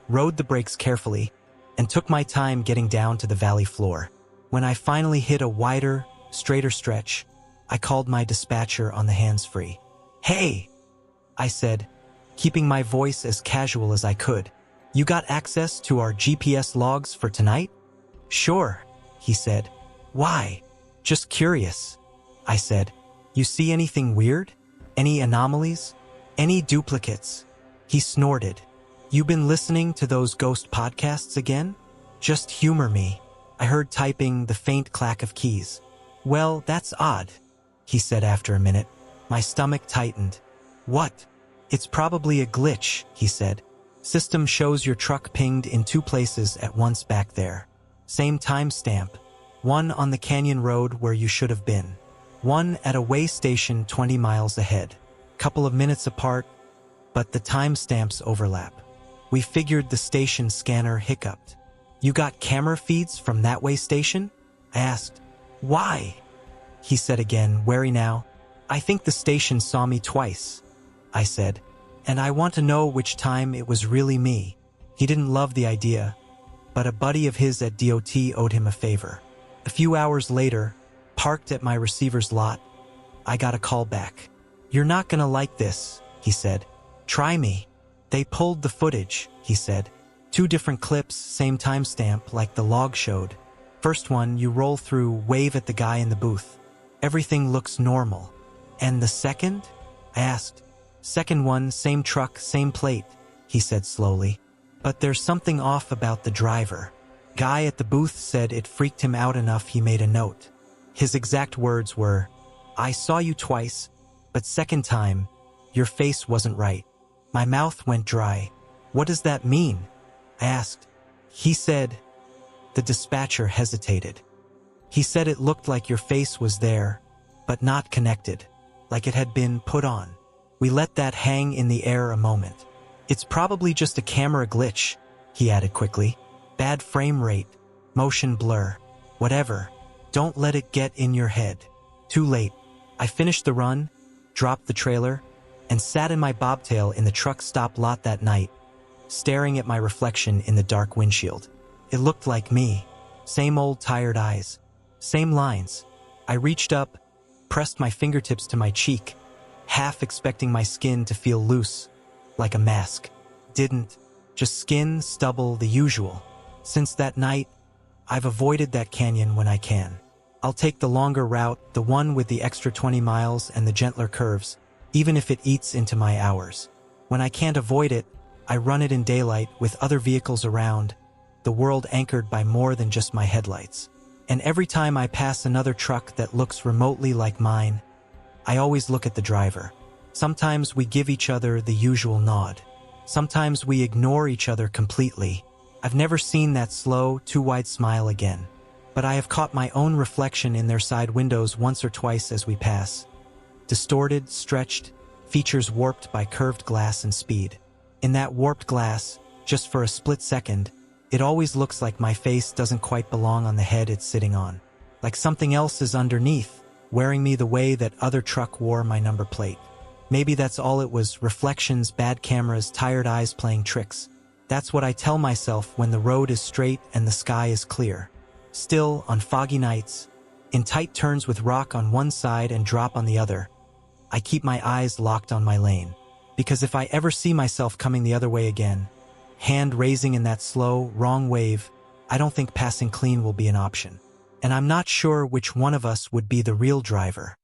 Speaker 1: rode the brakes carefully, and took my time getting down to the valley floor. When I finally hit a wider, straighter stretch, I called my dispatcher on the hands-free. "Hey," I said, keeping my voice as casual as I could. "You got access to our GPS logs for tonight?" "Sure," he said. "Why?" "Just curious," I said. "You see anything weird? Any anomalies? Any duplicates?" He snorted. "You been listening to those ghost podcasts again?" "Just humor me," I heard typing, the faint clack of keys. "Well, that's odd," he said after a minute. My stomach tightened. "What?" "It's probably a glitch," he said. "System shows your truck pinged in two places at once back there. Same timestamp. One on the canyon road where you should have been. One at a way station 20 miles ahead. Couple of minutes apart, but the timestamps overlap. We figured the station scanner hiccuped." "You got camera feeds from that way station?" I asked. "Why?" he said again, wary now. "I think the station saw me twice," I said, "and I want to know which time it was really me." He didn't love the idea, but a buddy of his at DOT owed him a favor. A few hours later, parked at my receiver's lot, I got a call back. "You're not gonna like this," he said. "Try me." "They pulled the footage," he said. "Two different clips, same timestamp, like the log showed. First one, you roll through, wave at the guy in the booth. Everything looks normal. And the second?" I asked. "Second one, same truck, same plate," he said slowly. "But there's something off about the driver. Guy at the booth said it freaked him out enough he made a note. His exact words were, 'I saw you twice, but second time, your face wasn't right.' My mouth went dry. 'What does that mean?' I asked. He said," the dispatcher hesitated. "He said it looked like your face was there, but not connected, like it had been put on." We let that hang in the air a moment. "It's probably just a camera glitch," he added quickly. "Bad frame rate, motion blur, whatever. Don't let it get in your head." Too late. I finished the run, dropped the trailer, and sat in my bobtail in the truck stop lot that night, staring at my reflection in the dark windshield. It looked like me. Same old tired eyes. Same lines. I reached up, pressed my fingertips to my cheek, half expecting my skin to feel loose, like a mask. Didn't. Just skin, stubble, the usual. Since that night, I've avoided that canyon when I can. I'll take the longer route, the one with the extra 20 miles and the gentler curves, even if it eats into my hours. When I can't avoid it, I run it in daylight with other vehicles around, the world anchored by more than just my headlights. And every time I pass another truck that looks remotely like mine, I always look at the driver. Sometimes we give each other the usual nod. Sometimes we ignore each other completely. I've never seen that slow, too wide smile again. But I have caught my own reflection in their side windows once or twice as we pass. Distorted, stretched, features warped by curved glass and speed. In that warped glass, just for a split second, it always looks like my face doesn't quite belong on the head it's sitting on. Like something else is underneath, wearing me the way that other truck wore my number plate. Maybe that's all it was, reflections, bad cameras, tired eyes playing tricks. That's what I tell myself when the road is straight and the sky is clear. Still, on foggy nights, in tight turns with rock on one side and drop on the other, I keep my eyes locked on my lane. Because if I ever see myself coming the other way again, hand raising in that slow, wrong wave, I don't think passing clean will be an option. And I'm not sure which one of us would be the real driver.